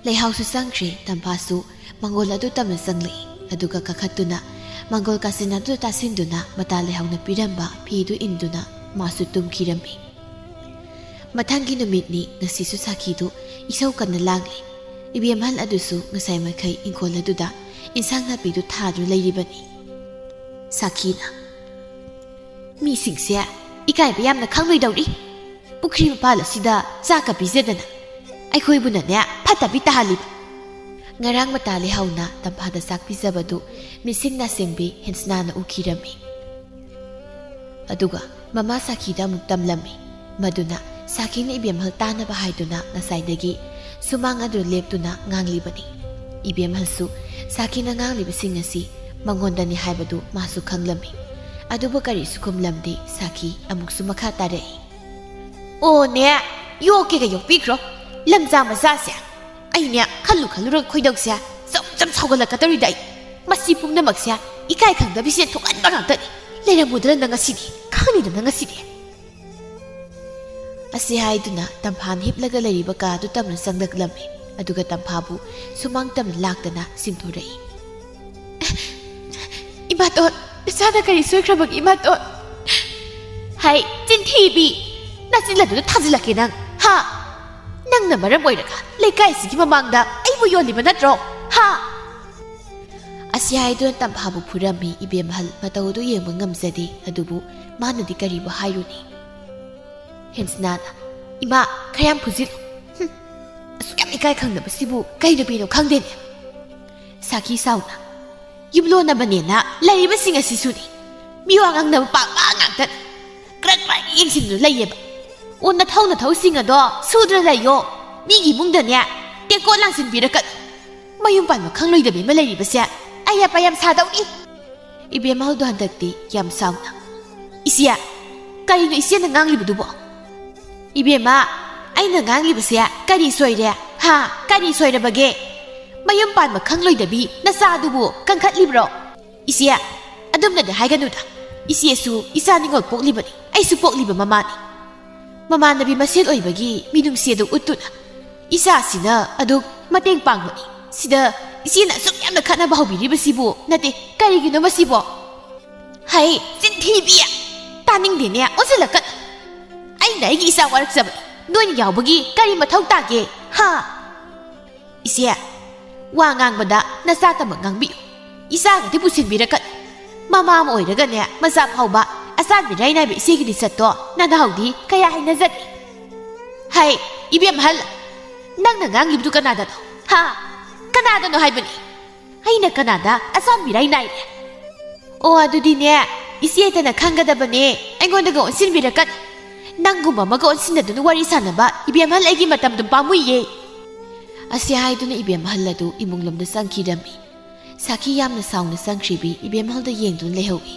ꯂꯩꯍꯥꯎꯁꯨ ꯆꯪꯈ꯭ꯔꯦ ꯇꯝꯐꯥꯁꯨ ꯃꯪꯒꯣꯜ ꯑꯗꯨ ꯇꯝꯅ ꯆꯪꯂꯛꯏ ꯑꯗꯨꯒ ꯀꯥꯈꯠꯇꯨꯅ ꯃꯪꯒꯣꯜ ꯀꯥꯆꯤꯟ ꯑꯗꯨ ꯇꯥꯁꯤꯟꯗꯨꯅ ꯃꯇꯥ ꯂꯩꯍꯥꯎꯅ ꯄꯤꯔꯝꯕ ꯐꯤꯗꯨ ꯏꯟꯗꯨꯅ ꯃꯥꯁꯨ ꯇꯨꯝꯈꯤꯔꯝꯃꯤ ꯃꯊꯪꯒꯤ ꯅꯨꯃꯤꯠꯅꯤ ꯉꯁꯤꯁꯨ ꯁꯥꯈꯤꯗꯨ ꯏꯁꯧ ꯀꯟꯅ ꯂꯥꯡꯂꯤ ꯏꯕꯦꯝꯍꯜ ꯑꯗꯨꯁꯨ ꯉꯁꯥꯏ ꯃꯈꯩ ꯏꯪꯈꯣꯜ ꯑꯗꯨꯗ ꯏꯟꯁꯥꯡ ꯅꯥꯄꯤꯗꯨ ꯊꯥꯗꯨꯅ ꯂꯩꯔꯤꯕꯅꯤ ꯁꯥꯈꯤꯅ ꯃꯤꯁꯤꯡꯁꯦ ꯏꯀꯥꯏꯕ ꯌꯥꯝꯅ ꯈꯪꯂꯣꯏꯗꯧꯔꯤ ꯄꯨꯈ꯭ꯔꯤ ꯃꯄꯥꯜ ꯑꯁꯤꯗ ꯆꯥꯛꯀ ꯄꯤꯖꯗꯅ ꯑꯩꯈꯣꯏꯕꯨꯅꯅꯦ ꯐꯠꯇꯕꯤ ꯇꯥꯍꯜꯂꯤꯕ ꯉꯔꯥꯡ ꯃꯇꯥ ꯂꯩꯍꯧꯅ ꯇꯝꯐꯥꯗ ꯆꯥꯛ ꯄꯤꯖꯕꯗꯨ ꯃꯤꯁꯤꯡ ꯅꯥꯁꯦꯡꯕꯤ ꯍꯦꯟꯁꯅꯥꯅ ꯎꯈꯤꯔꯝꯃꯤ ꯑꯗꯨꯒ ꯃꯃꯥ ꯁꯥꯈꯤꯗ ꯑꯃꯨꯛ ꯇꯝꯂꯝꯃꯤ ꯃꯗꯨꯅ ꯁꯥꯈꯤꯅ ꯏꯕꯦꯝꯍꯜ ꯇꯥꯅꯕ ꯍꯥꯏꯗꯨꯅ ꯉꯁꯥꯏꯗꯒꯤ ꯁꯨꯃꯥꯡ ꯑꯗꯨ ꯂꯦꯞꯇꯨꯅ ꯉꯥꯡꯂꯤꯕꯅꯤ ꯏꯕꯦꯝꯍꯜꯁꯨ ꯁꯥꯈꯤꯅ ꯉꯥꯡꯂꯤꯕꯁꯤꯡ ꯑꯁꯤ ꯃꯉꯣꯟꯗꯅꯤ ꯍꯥꯏꯕꯗꯨ ꯃꯥꯁꯨ ꯈꯪꯂꯝꯃꯤ ꯑꯗꯨꯕꯨ ꯀꯔꯤꯁꯨ ꯈꯨꯝꯂꯝꯗꯦ ꯁꯥꯈꯤ ꯑꯃꯨꯛꯁꯨ ꯃꯈꯥ ꯇꯥꯔꯛꯏ ꯑꯣꯅꯦ ꯌꯣꯛꯀꯦꯒ ꯌꯣꯛꯄꯤꯈ꯭ꯔꯣ ꯂꯝꯖꯥ ꯃꯆꯥꯁꯦ ꯑꯩꯅꯦ ꯈꯜꯂꯨꯔꯒ ꯈꯣꯏꯗꯧꯁꯦ ꯆꯝ ꯁꯥꯎꯒꯠꯂꯛꯀꯗꯧꯔꯤꯗ ꯑꯩ ꯃꯁꯤ ꯄꯨꯝꯅꯃꯛꯁꯦ ꯏꯀꯥꯏ ꯈꯪꯗꯕꯤꯁꯦ ꯊꯣꯛꯍꯟꯕ ꯉꯥꯛꯇꯅꯤ ꯂꯩꯔꯝꯃꯨꯗ꯭ꯔꯅ ꯉꯁꯤꯗꯤ ꯈꯪꯅꯤꯗꯅ ꯉꯁꯤꯗꯤ ꯑꯁꯤ ꯍꯥꯏꯗꯨꯅ ꯇꯝꯐꯥꯅ ꯍꯤꯞꯂꯒ ꯂꯩꯔꯤꯕ ꯀꯥꯗꯨ ꯇꯝꯅ ꯆꯪꯂꯛꯂꯝꯃꯤ ꯑꯗꯨꯒ ꯇꯝꯐꯥꯕꯨ ꯁꯨꯃꯥꯡ ꯇꯝꯅ ꯂꯥꯛꯇꯅ ꯆꯤꯡꯊꯣꯔꯛꯏ ꯏꯃꯥꯇꯣꯟ ꯅꯆꯥꯅ ꯀꯔꯤ ꯁꯣꯏꯈ꯭ꯔꯕꯒꯦ ꯏꯃꯥꯇꯣꯟ ꯍꯥꯏ ꯆꯤꯟꯊꯤꯕꯤ ꯅꯆꯤꯟ ꯑꯗꯨꯗ ꯊꯥꯖꯤꯜꯂꯛꯀꯦ ꯅꯪ ꯍꯥ ꯅꯪꯅ ꯃꯔꯝ ꯑꯣꯏꯔꯒ ꯂꯩꯀꯥꯏꯁꯤꯒꯤ ꯃꯃꯥꯡꯗ ꯑꯩꯕꯨ ꯌꯣꯜꯂꯤꯕ ꯅꯠꯇ꯭ꯔꯣ ꯍꯥ ꯑꯁꯤ ꯍꯥꯏꯗꯨꯅ ꯇꯝꯐꯥꯕꯨ ꯐꯨꯔꯝꯃꯤ ꯏꯕꯦꯝꯍꯜ ꯃꯇꯧꯗꯨ ꯌꯦꯡꯕ ꯉꯝꯖꯗꯦ ꯑꯗꯨꯕꯨ ꯃꯥꯅꯗꯤ ꯀꯔꯤꯕꯨ ꯍꯥꯏꯔꯨꯅꯤ ꯍꯦꯟꯁꯅꯥꯅ ꯏꯃꯥ ꯈꯔ ꯌꯥꯝ ꯐꯨꯖꯤꯜꯂꯨ ꯑꯁꯨꯛ ꯌꯥꯝ ꯏꯀꯥꯏ ꯈꯪꯗꯕꯁꯤꯕꯨ ꯀꯩ ꯅꯨꯄꯤꯅꯣ ꯈꯪꯗꯦꯅꯦ ꯁꯥꯈꯤ ꯁꯥꯎꯅ ꯌꯨꯝꯂꯣꯟꯅꯕꯅꯦꯅ ꯂꯩꯔꯤꯕꯁꯤꯡ ꯑꯁꯤꯁꯨꯅꯤ ꯃꯤꯋꯥ ꯉꯥꯡꯅꯕ ꯄꯥꯛꯄ ꯉꯥꯛꯇꯅꯤ ꯀꯔꯛ ꯌꯦꯡꯁꯤꯟꯗꯨꯅ ꯂꯩꯌꯦꯕ ꯑꯣ ꯅꯊꯧꯁꯤꯡ ꯑꯗꯣ ꯁꯨꯗ꯭ꯔ ꯂꯩꯌꯣ ꯃꯤꯒꯤ ꯏꯃꯨꯡꯗꯅꯦ ꯇꯦꯡꯀꯣꯠ ꯂꯥꯡꯁꯤꯟꯕꯤꯔꯛꯀꯅꯨ ꯃꯌꯨꯝ ꯄꯥꯟꯕ ꯈꯪꯂꯣꯏꯗꯕꯤ ꯑꯃ ꯂꯩꯔꯤꯕꯁꯦ ꯑꯩ ꯑꯄꯥ ꯌꯥꯝ ꯁꯥꯗꯧꯅꯤ ꯏꯕꯦꯝꯍꯜꯗꯣ ꯍꯟꯗꯛꯇꯤ ꯌꯥꯝ ꯁꯥꯎꯅ ꯏꯆꯦ ꯀꯔꯤꯅꯣ ꯏꯆꯦꯅ ꯉꯥꯡꯂꯤꯕꯗꯨꯕꯣ 이베마 아이는 ꯉꯥꯡꯂꯤꯕꯁꯦ ꯀꯔꯤ ꯁꯣꯏꯔꯦ ꯍꯥ ꯀꯔꯤ ꯁꯣꯏꯔꯕꯒꯦ ꯃꯌꯨꯝ ꯄꯥꯟꯕ ꯈꯪꯂꯣꯏꯗꯕꯤ ꯅꯆꯥꯗꯨꯕꯨ ꯀꯟꯈꯠꯂꯤꯕ꯭ꯔꯣ 이시야 ꯑꯗꯨꯝꯅꯗꯤ ꯍꯥꯏꯒꯅꯨꯗ 이시에수 이사 ꯅꯤꯡꯉꯣꯜ ꯄꯣꯛꯂꯤꯕꯅꯤ ꯑꯩꯁꯨ ꯄꯣꯛꯂꯤꯕ ꯃꯃꯥꯅꯤ ꯃꯃꯥꯟꯅꯕꯤ ꯃꯁꯦꯟ ꯑꯣꯏꯕꯒꯤ ꯃꯤꯅꯨꯡꯁꯤ ꯑꯗꯨ ꯎꯠꯇꯨꯅ ꯏꯆꯥꯁꯤꯅ ꯑꯗꯨꯛ ꯃꯇꯦꯡ ꯄꯥꯡꯕꯅꯤ ꯁꯤꯗ ꯏꯆꯦꯅ ꯑꯁꯨꯛ ꯌꯥꯝꯅ ꯈꯠꯅꯕ ꯍꯧꯕꯤꯔꯤꯕꯁꯤꯕꯨ ꯅꯠꯇꯦ ꯀꯔꯤꯒꯤꯅꯣ ꯃꯁꯤꯕꯣ ꯍꯩ ꯆꯤꯟꯊꯤꯕꯤ ꯇꯥꯅꯤꯡꯗꯦꯅꯦ ꯑꯣꯟꯁꯤꯜꯂꯛꯀꯅꯨ ꯑꯩꯅ ꯑꯩꯒꯤ ꯏꯆꯥ ꯋꯥꯔꯛꯆꯕꯅꯤ ꯅꯣꯏꯅ ꯌꯥꯎꯕꯒꯤ ꯀꯔꯤ ꯃꯊꯧ ꯇꯥꯒꯦ ꯍꯥ ꯏꯆꯦ ꯋꯥ ꯉꯥꯡꯕꯗ ꯅꯆꯥꯇꯃꯛ ꯉꯥꯡꯕꯤꯌꯨ ꯏꯆꯥꯒꯗꯤ ꯄꯨꯁꯤꯟꯕꯤꯔꯛꯀꯅꯨ ꯃꯃꯥ ꯑꯃ ꯑꯣꯏꯔꯒꯅꯦ ꯃꯆꯥ ꯐꯥꯎꯕ ꯑꯆꯥꯟꯕꯤꯔꯥꯏ ꯅꯥꯏꯕ ꯏꯆꯦꯒꯤ ꯂꯤꯆꯠꯇꯣ ꯅꯅꯥꯎꯗꯤ ꯀꯌꯥ ꯍꯩꯅꯖꯗꯦ ꯍꯩ ꯏꯕꯦꯝꯍꯜ ꯅꯪꯅ ꯉꯥꯡꯂꯤꯕꯗꯨ ꯀꯅꯥꯗꯅꯣ ꯍꯥ ꯀꯅꯥꯗꯅꯣ ꯍꯥꯏꯕꯅꯤ ꯑꯩꯅ ꯀꯅꯥꯗ ꯑꯆꯥꯟꯕꯤꯔꯥꯏ ꯅꯥꯏꯔꯦ ꯑꯣ ꯑꯗꯨꯗꯤꯅꯦ ꯏꯆꯦꯇꯅ ꯈꯪꯒꯗꯕꯅꯦ ꯑꯩꯉꯣꯟꯗꯒ ꯑꯣꯟꯁꯤꯟꯕꯤꯔꯛꯀꯅꯨ ꯅꯪꯒꯨꯝꯕ ꯑꯃꯒ ꯑꯣꯟꯁꯤꯟꯅꯗꯨꯅ ꯋꯥꯔꯤ ꯁꯥꯟꯅꯕ ꯏꯕꯦꯝꯍꯜ ꯑꯩꯒꯤ ꯃꯇꯝꯗꯨ ꯄꯥꯝꯃꯨꯏꯌꯦ ꯑꯁꯤ ꯍꯥꯏꯗꯨꯅ ꯏꯕꯦꯝꯍꯜ ꯑꯗꯨ ꯏꯃꯨꯡꯂꯣꯝꯗ ꯆꯪꯈꯤꯔꯝꯃꯤ ꯁꯥꯈꯤ ꯌꯥꯝꯅ ꯁꯥꯎꯅ ꯆꯪꯈ꯭ꯔꯤꯕꯤ ꯏꯕꯦꯝꯍꯜꯗ ꯌꯦꯡꯗꯨꯅ ꯂꯩꯍꯧꯏ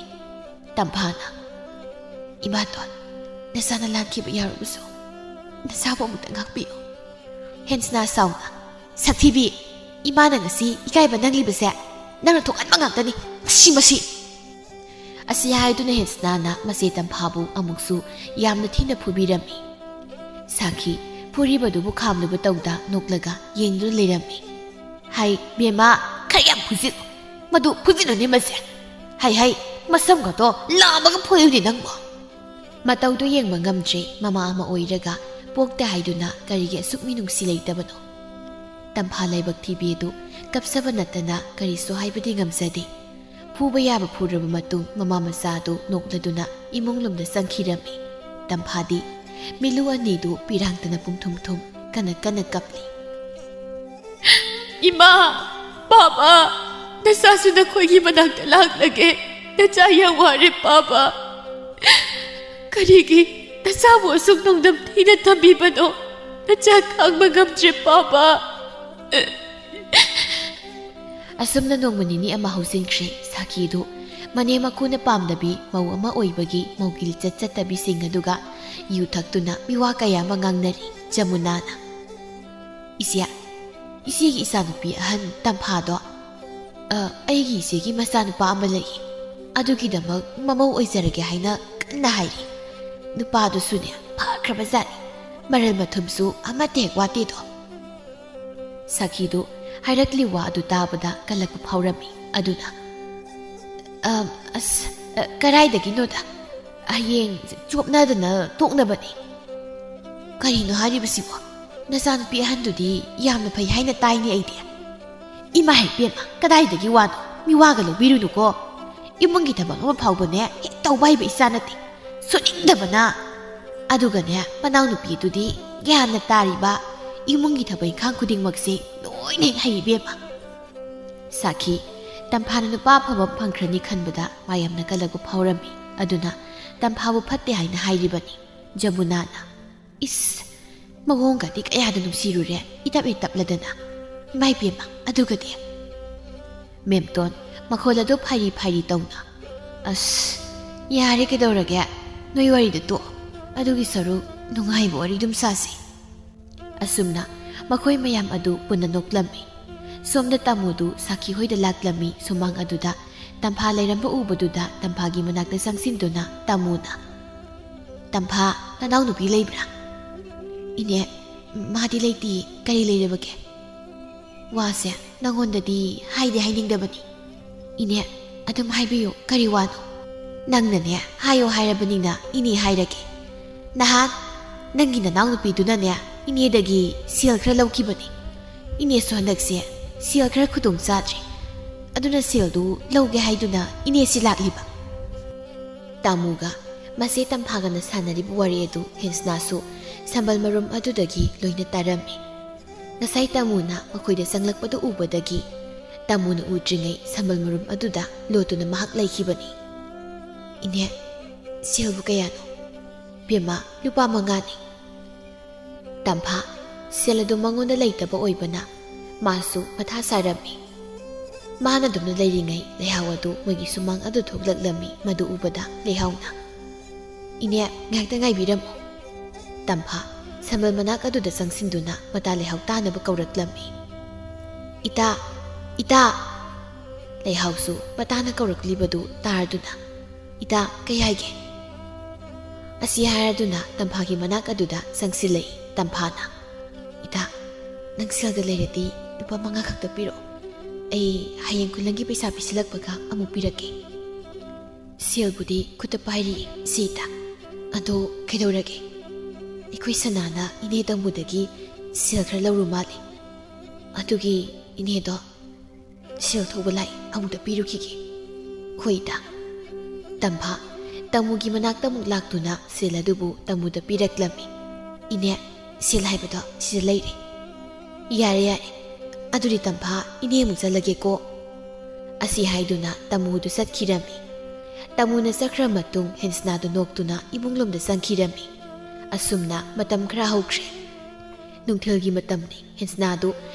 ꯇꯝꯐꯥꯅ ꯏꯃꯥꯇꯣꯟ ꯅꯆꯥꯅ ꯂꯥꯟꯈꯤꯕ ꯌꯥꯎꯔꯕꯁꯨ ꯅꯆꯥꯕꯨ ꯑꯃꯨꯛꯇ ꯉꯥꯛꯄꯤꯌꯨ ꯍꯦꯟꯁꯅꯥ ꯁꯥꯎꯅ ꯁꯛꯊꯤꯕꯤ ꯏꯃꯥꯅ ꯉꯁꯤ ꯏꯀꯥꯏꯕ ꯅꯪꯂꯤꯕꯁꯦ ꯅꯪꯅ ꯊꯣꯛꯍꯟꯕ ꯉꯥꯛꯇꯅꯤ ꯃꯁꯤ ꯑꯁꯤ ꯍꯥꯏꯗꯨꯅ ꯍꯦꯟꯁꯅꯥꯅ ꯃꯆꯦ ꯇꯝꯐꯥꯕꯨ ꯑꯃꯨꯛꯁꯨ ꯌꯥꯝꯅ ꯊꯤꯅ ꯐꯨꯕꯤꯔꯝꯃꯤ ꯁꯥꯈꯤ ꯐꯨꯔꯤꯕꯗꯨꯕꯨ ꯈꯥꯝꯂꯨꯕ ꯇꯧꯗ ꯅꯣꯛꯂꯒ ꯌꯦꯡꯗꯨꯅ ꯂꯩꯔꯝꯃꯤ ꯍꯩ ꯕꯦꯝꯃ ꯈꯔ ꯌꯥꯝ ꯐꯨꯖꯤꯜꯂꯨ ꯃꯗꯨ ꯐꯨꯖꯤꯜꯂꯨꯅꯦ ꯃꯁꯦ ꯍꯩ ꯃꯁꯝꯒꯗꯣ ꯂꯥꯝꯃꯒ ꯐꯣꯏꯌꯨꯅꯦ ꯅꯪꯕꯣ ꯃꯇꯧꯗꯨ ꯌꯦꯡꯕ ꯉꯝꯗ꯭ꯔꯦ ꯃꯃꯥ ꯑꯃ ꯑꯣꯏꯔꯒ ꯄꯣꯛꯇꯦ ꯍꯥꯏꯗꯨꯅ ꯀꯔꯤꯒꯤ ꯑꯁꯨꯛ ꯃꯤꯅꯨꯡꯁꯤ ꯂꯩꯇꯕꯅꯣ ꯇꯝꯐꯥ ꯂꯥꯏꯕꯛ ꯊꯤꯕꯤ ꯑꯗꯨ ꯀꯞꯆꯕ ꯅꯠꯇꯅ ꯀꯔꯤꯁꯨ ꯍꯥꯏꯕꯗꯤ ꯉꯝꯖꯗꯦ ꯐꯨꯕ ꯌꯥꯕ ꯐꯨꯔꯕ ꯃꯇꯨꯡ ꯃꯃꯥ ꯃꯆꯥ ꯑꯗꯨ ꯅꯣꯛꯂꯗꯨꯅ ꯏꯃꯨꯡꯂꯣꯝꯗ ꯆꯪꯈꯤꯔꯝꯃꯤ ꯇꯝꯐꯥꯗꯤ ꯃꯤꯂꯨ ꯑꯅꯤꯗꯨ ꯄꯤꯔꯥꯡꯇꯅ ꯄꯨꯡꯊꯨꯝ ꯀꯟꯅ ꯀꯞꯂꯤ ꯏꯃꯥ ꯕꯥꯕꯥ ꯅꯆꯥꯁꯨ ꯅꯈꯣꯏꯒꯤ ꯃꯅꯥꯛꯇ ꯂꯥꯛꯂꯒꯦ ꯅꯆꯥ ꯌꯥꯝ ꯋꯥꯔꯦ ꯕꯥꯕꯥ ꯀꯔꯤꯒꯤ ꯅꯆꯥꯕꯨ ꯑꯁꯨꯛ ꯅꯣꯡꯗꯝ ꯊꯤꯅ ꯊꯝꯕꯤꯕꯅꯣ ꯅꯆꯥ ꯈꯥꯡꯕ ꯉꯝꯗ꯭ꯔꯦ ꯕꯥꯕꯥ ꯑꯁꯨꯝꯅ ꯅꯣꯡꯃ ꯅꯤꯅꯤ ꯑꯃ ꯍꯧꯖꯤꯟꯈ꯭ꯔꯦ ꯁꯥꯈꯤꯗꯨ ꯃꯅꯦ ꯃꯀꯨꯅ ꯄꯥꯝꯗꯕꯤ ꯃꯧ ꯑꯃ ꯑꯣꯏꯕꯒꯤ ꯃꯧꯒꯤ ꯂꯤꯆꯠ ꯆꯠꯇꯕꯤꯁꯤꯡ ꯑꯗꯨꯒ ꯌꯨ ꯊꯛꯇꯨꯅ ꯃꯤꯋꯥ ꯀꯌꯥ ꯑꯃ ꯉꯥꯡꯅꯔꯤ ꯖꯃꯨꯅꯥꯅ ꯏꯆꯦꯒꯤ ꯏꯆꯥꯅꯨꯄꯤ ꯑꯍꯟ ꯇꯝꯐꯥꯗꯣ ꯑꯩꯒꯤ ꯏꯆꯦꯒꯤ ꯃꯆꯥꯅꯨꯄꯥ ꯑꯃ ꯂꯩ ꯑꯗꯨꯒꯤꯗꯃꯛ ꯃꯃꯧ ꯑꯣꯏꯖꯔꯒꯦ ꯍꯥꯏꯅ ꯀꯟꯅ ꯍꯥꯏꯔꯤ ꯅꯨꯄꯥꯗꯨꯁꯨꯅꯦ ꯐꯈ꯭ꯔꯕꯖꯥꯠꯅꯤ ꯃꯔꯜ ꯃꯊꯨꯝꯁꯨ ꯑꯃꯠꯇ ꯍꯦꯛ ꯋꯥꯠꯇꯦꯗꯣ ꯁꯥꯈꯤꯗꯨ ꯍꯥꯏꯔꯛꯂꯤ ꯋꯥ ꯑꯗꯨ ꯇꯥꯕꯗ ꯀꯜꯂꯛꯄ ꯐꯥꯎꯔꯝꯃꯤ ꯑꯗꯨꯅ ꯀꯔꯥꯏꯗꯒꯤꯅꯣꯗ ꯍꯌꯦꯡ ꯆꯣꯞꯅꯗꯅ ꯇꯣꯛꯅꯕꯅꯤ ꯀꯔꯤꯅꯣ ꯍꯥꯏꯔꯤꯕꯁꯤꯕꯣ ꯅꯆꯥꯅꯨꯄꯤ ꯑꯍꯟꯗꯨꯗꯤ ꯌꯥꯝꯅ ꯐꯩ ꯍꯥꯏꯅ ꯇꯥꯏꯅꯦ ꯑꯩꯗꯤ ꯏꯃꯥ ꯍꯦꯛꯄꯦꯝꯃ ꯀꯗꯥꯏꯗꯒꯤ ꯋꯥꯅꯣ ꯃꯤꯋꯥꯒ ꯂꯧꯕꯤꯔꯨꯅꯨꯀꯣ ꯏꯃꯨꯡꯒꯤ ꯊꯕꯛ ꯑꯃ ꯐꯥꯎꯕꯅꯦ ꯍꯦꯛ ꯇꯧꯕ ꯍꯩꯕ ꯏꯆꯥ ꯅꯠꯇꯦ ꯁꯨꯅꯤꯡꯗꯕꯅ ꯑꯗꯨꯒꯅꯦ ꯃꯅꯥꯎꯅꯨꯄꯤꯗꯨꯗꯤ ꯒ꯭ꯌꯥꯟꯅ ꯇꯥꯔꯤꯕ ꯏꯃꯨꯡꯒꯤ ꯊꯕꯛ ꯏꯪꯈꯥꯡ ꯈꯨꯗꯤꯡꯃꯛꯁꯦ ꯂꯣꯏꯅ ꯍꯦꯛ ꯍꯩꯕꯦꯝꯃ ꯁꯥꯈꯤ ꯇꯝꯐꯥꯅ ꯅꯨꯄꯥ ꯑꯐꯕ ꯐꯪꯈ꯭ꯔꯅꯤ ꯈꯟꯕꯗ ꯃꯥ ꯌꯥꯝꯅ ꯀꯜꯂꯛꯄ ꯐꯥꯎꯔꯝꯃꯤ ꯑꯗꯨꯅ ꯇꯝꯐꯥꯕꯨ ꯐꯠꯇꯦ ꯍꯥꯏꯅ ꯍꯥꯏꯔꯤꯕꯅꯤ ꯖꯃꯨꯅꯥꯅ ꯏꯁ ꯃꯑꯣꯡꯒꯗꯤ ꯀꯌꯥꯗ ꯅꯨꯡꯁꯤꯔꯨꯔꯦ ꯏꯇꯞꯂꯗꯅ ꯏꯃꯥꯏꯕꯦꯝꯃ ꯑꯗꯨꯒꯗꯤ ꯃꯦꯝꯇꯣꯟ ꯃꯈꯣꯜ ꯑꯗꯨ ꯐꯥꯏꯔꯤ ꯇꯧꯅ ꯑꯁ ꯌꯥꯔꯦ ꯀꯩꯗꯧꯔꯒꯦ ꯅꯣꯏ ꯋꯥꯔꯤꯗ ꯇꯣꯛꯑꯣ ꯑꯗꯨꯒꯤ ꯁꯔꯨꯛ ꯅꯨꯡꯉꯥꯏꯕ ꯋꯥꯔꯤ ꯑꯗꯨꯝ ꯁꯥꯁꯤ ꯑꯁꯨꯝꯅ ꯃꯈꯣꯏ ꯃꯌꯥꯝ ꯑꯗꯨ ꯄꯨꯟꯅ ꯅꯣꯛꯂꯝꯃꯤ ꯁꯣꯝꯗ ꯇꯥꯃꯣꯗꯨ ꯁꯥꯈꯤ ꯍꯣꯏꯗ ꯂꯥꯛꯂꯝꯃꯤ ꯁꯨꯃꯥꯡ ꯑꯗꯨꯗ ꯇꯝꯐꯥ ꯂꯩꯔꯝꯕ ꯎꯕꯗꯨꯗ ꯇꯝꯐꯥꯒꯤ ꯃꯅꯥꯛꯇ ꯆꯪꯁꯤꯟꯗꯨꯅ ꯇꯥꯃꯣꯅ ꯇꯝꯐꯥ ꯅꯅꯥꯎ ꯅꯨꯄꯤ ꯂꯩꯕ꯭ꯔꯥ ꯏꯅꯦ ꯃꯥꯗꯤ ꯂꯩꯇꯦ ꯀꯔꯤ ꯂꯩꯔꯕꯒꯦ ꯋꯥꯁꯦ ꯅꯪꯉꯣꯟꯗꯗꯤ ꯍꯥꯏꯅꯤꯡꯗꯕꯅꯤ ꯏꯅꯦ ꯑꯗꯨꯝ ꯍꯥꯏꯕꯤꯌꯨ ꯀꯔꯤ ꯋꯥꯅꯣ ꯅꯪꯅꯅꯦ ꯍꯥꯏꯌꯣ ꯍꯥꯏꯔꯕꯅꯤꯅ ꯏꯅꯦ ꯍꯥꯏꯔꯒꯦ ꯅꯍꯥꯟ ꯅꯪꯒꯤ ꯅꯅꯥꯎ ꯅꯨꯄꯤꯗꯨꯅꯅꯦ ꯏꯅꯦꯗꯒꯤ ꯁꯦꯜ ꯈꯔ ꯂꯧꯈꯤꯕꯅꯤ ꯏꯅꯦꯁꯨ ꯍꯟꯗꯛꯁꯦ ꯁꯦꯜꯈꯔ ꯈꯨꯗꯣꯡ ꯆꯥꯗ꯭ꯔꯤ ꯑꯗꯨꯅ ꯁꯦꯜꯗꯨ ꯂꯧꯒꯦ ꯍꯥꯏꯗꯨꯅ ꯏꯅꯦꯁꯤ ꯂꯥꯛꯂꯤꯕ ꯇꯥꯃꯨꯒ ꯃꯆꯦ ꯇꯝꯐꯥꯒꯅ ꯁꯥꯟꯅꯔꯤꯕ ꯋꯥꯔꯤ ꯑꯗꯨ ꯍꯦꯟꯁꯅꯥꯁꯨ ꯁꯝꯕꯜ ꯃꯔꯨꯝ ꯑꯗꯨꯗꯒꯤ ꯂꯣꯏꯅ ꯇꯥꯔꯝꯃꯤ ꯉꯁꯥꯏ ꯇꯥꯃꯨꯅ ꯃꯈꯣꯏꯗ ꯆꯪꯂꯛꯄꯗꯨ ꯎꯕꯗꯒꯤ ꯇꯥꯃꯨꯅ ꯎꯗ꯭ꯔꯤꯉꯩ ꯁꯝꯕꯜ ꯃꯔꯨꯝ ꯑꯗꯨꯗ ꯂꯣꯠꯇꯨꯅ ꯃꯍꯥꯛ ꯂꯩꯈꯤꯕꯅꯤ ꯏꯅꯦ ꯁꯦꯜꯕꯨ ꯀꯌꯥꯅꯣ ꯄꯦꯝꯃ ꯂꯨꯄꯥ 5ꯅꯤ ꯇꯝꯐꯥ ꯁꯦꯜ ꯑꯗꯨ ꯃꯉꯣꯟꯗ ꯂꯩꯇꯕ ꯑꯣꯏꯕꯅ ꯃꯥꯁꯨ ꯃꯊꯥ ꯁꯥꯔꯝꯃꯤ ꯃꯥꯅ ꯑꯗꯨꯝꯅ ꯂꯩꯔꯤꯉꯩ ꯂꯩꯍꯥꯎ ꯑꯗꯨ ꯃꯣꯏꯒꯤ ꯁꯨꯃꯥꯡ ꯑꯗꯨ ꯊꯣꯛꯂꯛꯂꯝꯃꯤ ꯃꯗꯨ ꯎꯕꯗ ꯂꯩꯍꯥꯎꯅ ꯏꯅꯦ ꯉꯥꯏꯍꯥꯛꯇ ꯉꯥꯏꯕꯤꯔꯝꯃꯨ ꯇꯝꯐꯥ ꯁꯝꯕꯜ ꯃꯅꯥꯛ ꯑꯗꯨꯗ ꯆꯪꯁꯤꯟꯗꯨꯅ ꯃꯇꯥ ꯂꯩꯍꯥꯎ ꯇꯥꯅꯕ ꯀꯧꯔꯛꯂꯝꯃꯤ ꯏꯇꯥ ꯂꯩꯍꯥꯎꯁꯨ ꯃꯇꯥꯅ ꯀꯧꯔꯛꯂꯤꯕꯗꯨ ꯇꯥꯔꯗꯨꯅ ꯏꯇꯥ ꯀꯩ ꯍꯥꯏꯒꯦ ꯑꯁꯤ ꯍꯥꯏꯔꯗꯨꯅ ꯇꯝꯐꯥꯒꯤ ꯃꯅꯥꯛ ꯑꯗꯨꯗ ꯆꯪꯁꯤꯜꯂꯛꯏ ꯇꯝꯐꯥꯅ ꯏꯇꯥ ꯅꯪ ꯁꯦꯜꯒ ꯂꯩꯔꯗꯤ ꯂꯨꯄꯥ 5 ꯈꯛꯇ ꯄꯤꯔꯛꯑꯣ ꯑꯩ ꯍꯌꯦꯡ ꯈꯨꯂꯪꯒꯤ ꯄꯩꯁꯥ ꯄꯤꯁꯤꯜꯂꯛꯄꯒ ꯑꯃꯨꯛ ꯄꯤꯔꯛꯀꯦ ꯁꯦꯜꯕꯨꯗꯤ ꯈꯨꯠꯇ ꯄꯥꯏꯔꯤ ꯁꯤꯇꯥ ꯑꯗꯣ ꯀꯩꯗꯧꯔꯒꯦ ꯑꯩꯈꯣꯏ ꯁꯅꯥꯅ ꯏꯅꯦ ꯇꯝꯕꯨꯗꯒꯤ ꯁꯦꯜ ꯈꯔ ꯂꯧꯔꯨ ꯃꯥꯜꯂꯦ ꯑꯗꯨꯒꯤ ꯏꯅꯦꯗꯣ ꯁꯦꯜ ꯊꯧꯕ ꯂꯥꯛꯏ ꯑꯃꯨꯛꯇ ꯄꯤꯔꯨꯈꯤꯒꯦ ꯍꯣꯏ ꯏꯇꯥ ꯇꯝꯐꯥ ꯇꯥꯃꯨꯒꯤ ꯃꯅꯥꯛꯇ ꯑꯃꯨꯛ ꯂꯥꯛꯇꯨꯅ ꯁꯦꯜ ꯑꯗꯨꯕꯨ ꯇꯥꯃꯨꯗ ꯄꯤꯔꯛꯂꯝꯃꯤ ꯏꯅꯦ ꯁꯦꯜ ꯍꯥꯏꯕꯗꯣ ꯁꯤꯗ ꯂꯩꯔꯦ ꯌꯥꯔꯦ ꯌꯥꯔꯦ ꯑꯗꯨꯗꯤ ꯇꯝꯐꯥ ꯏꯅꯦ ꯑꯃꯨꯛ ꯆꯠꯂꯒꯦꯀꯣ ꯑꯁꯤ ꯍꯥꯏꯗꯨꯅ ꯇꯥꯃꯨꯗꯨ ꯆꯠꯈꯤꯔꯝꯃꯤ ꯇꯥꯃꯨꯅ ꯆꯠꯈ꯭ꯔ ꯃꯇꯨꯡ ꯍꯦꯟꯁꯅꯥꯗꯨ ꯅꯣꯛꯇꯨꯅ ꯏꯃꯨꯡꯂꯣꯝꯗ ꯆꯪꯈꯤꯔꯝꯃꯤ ꯑꯁꯨꯝꯅ ꯃꯇꯝ ꯈꯔ ꯍꯧꯈ꯭ꯔꯦ ꯅꯨꯡꯊꯤꯜꯒꯤ ꯃꯇꯝꯅꯤ ꯍꯦꯟꯁꯅꯥꯗꯨ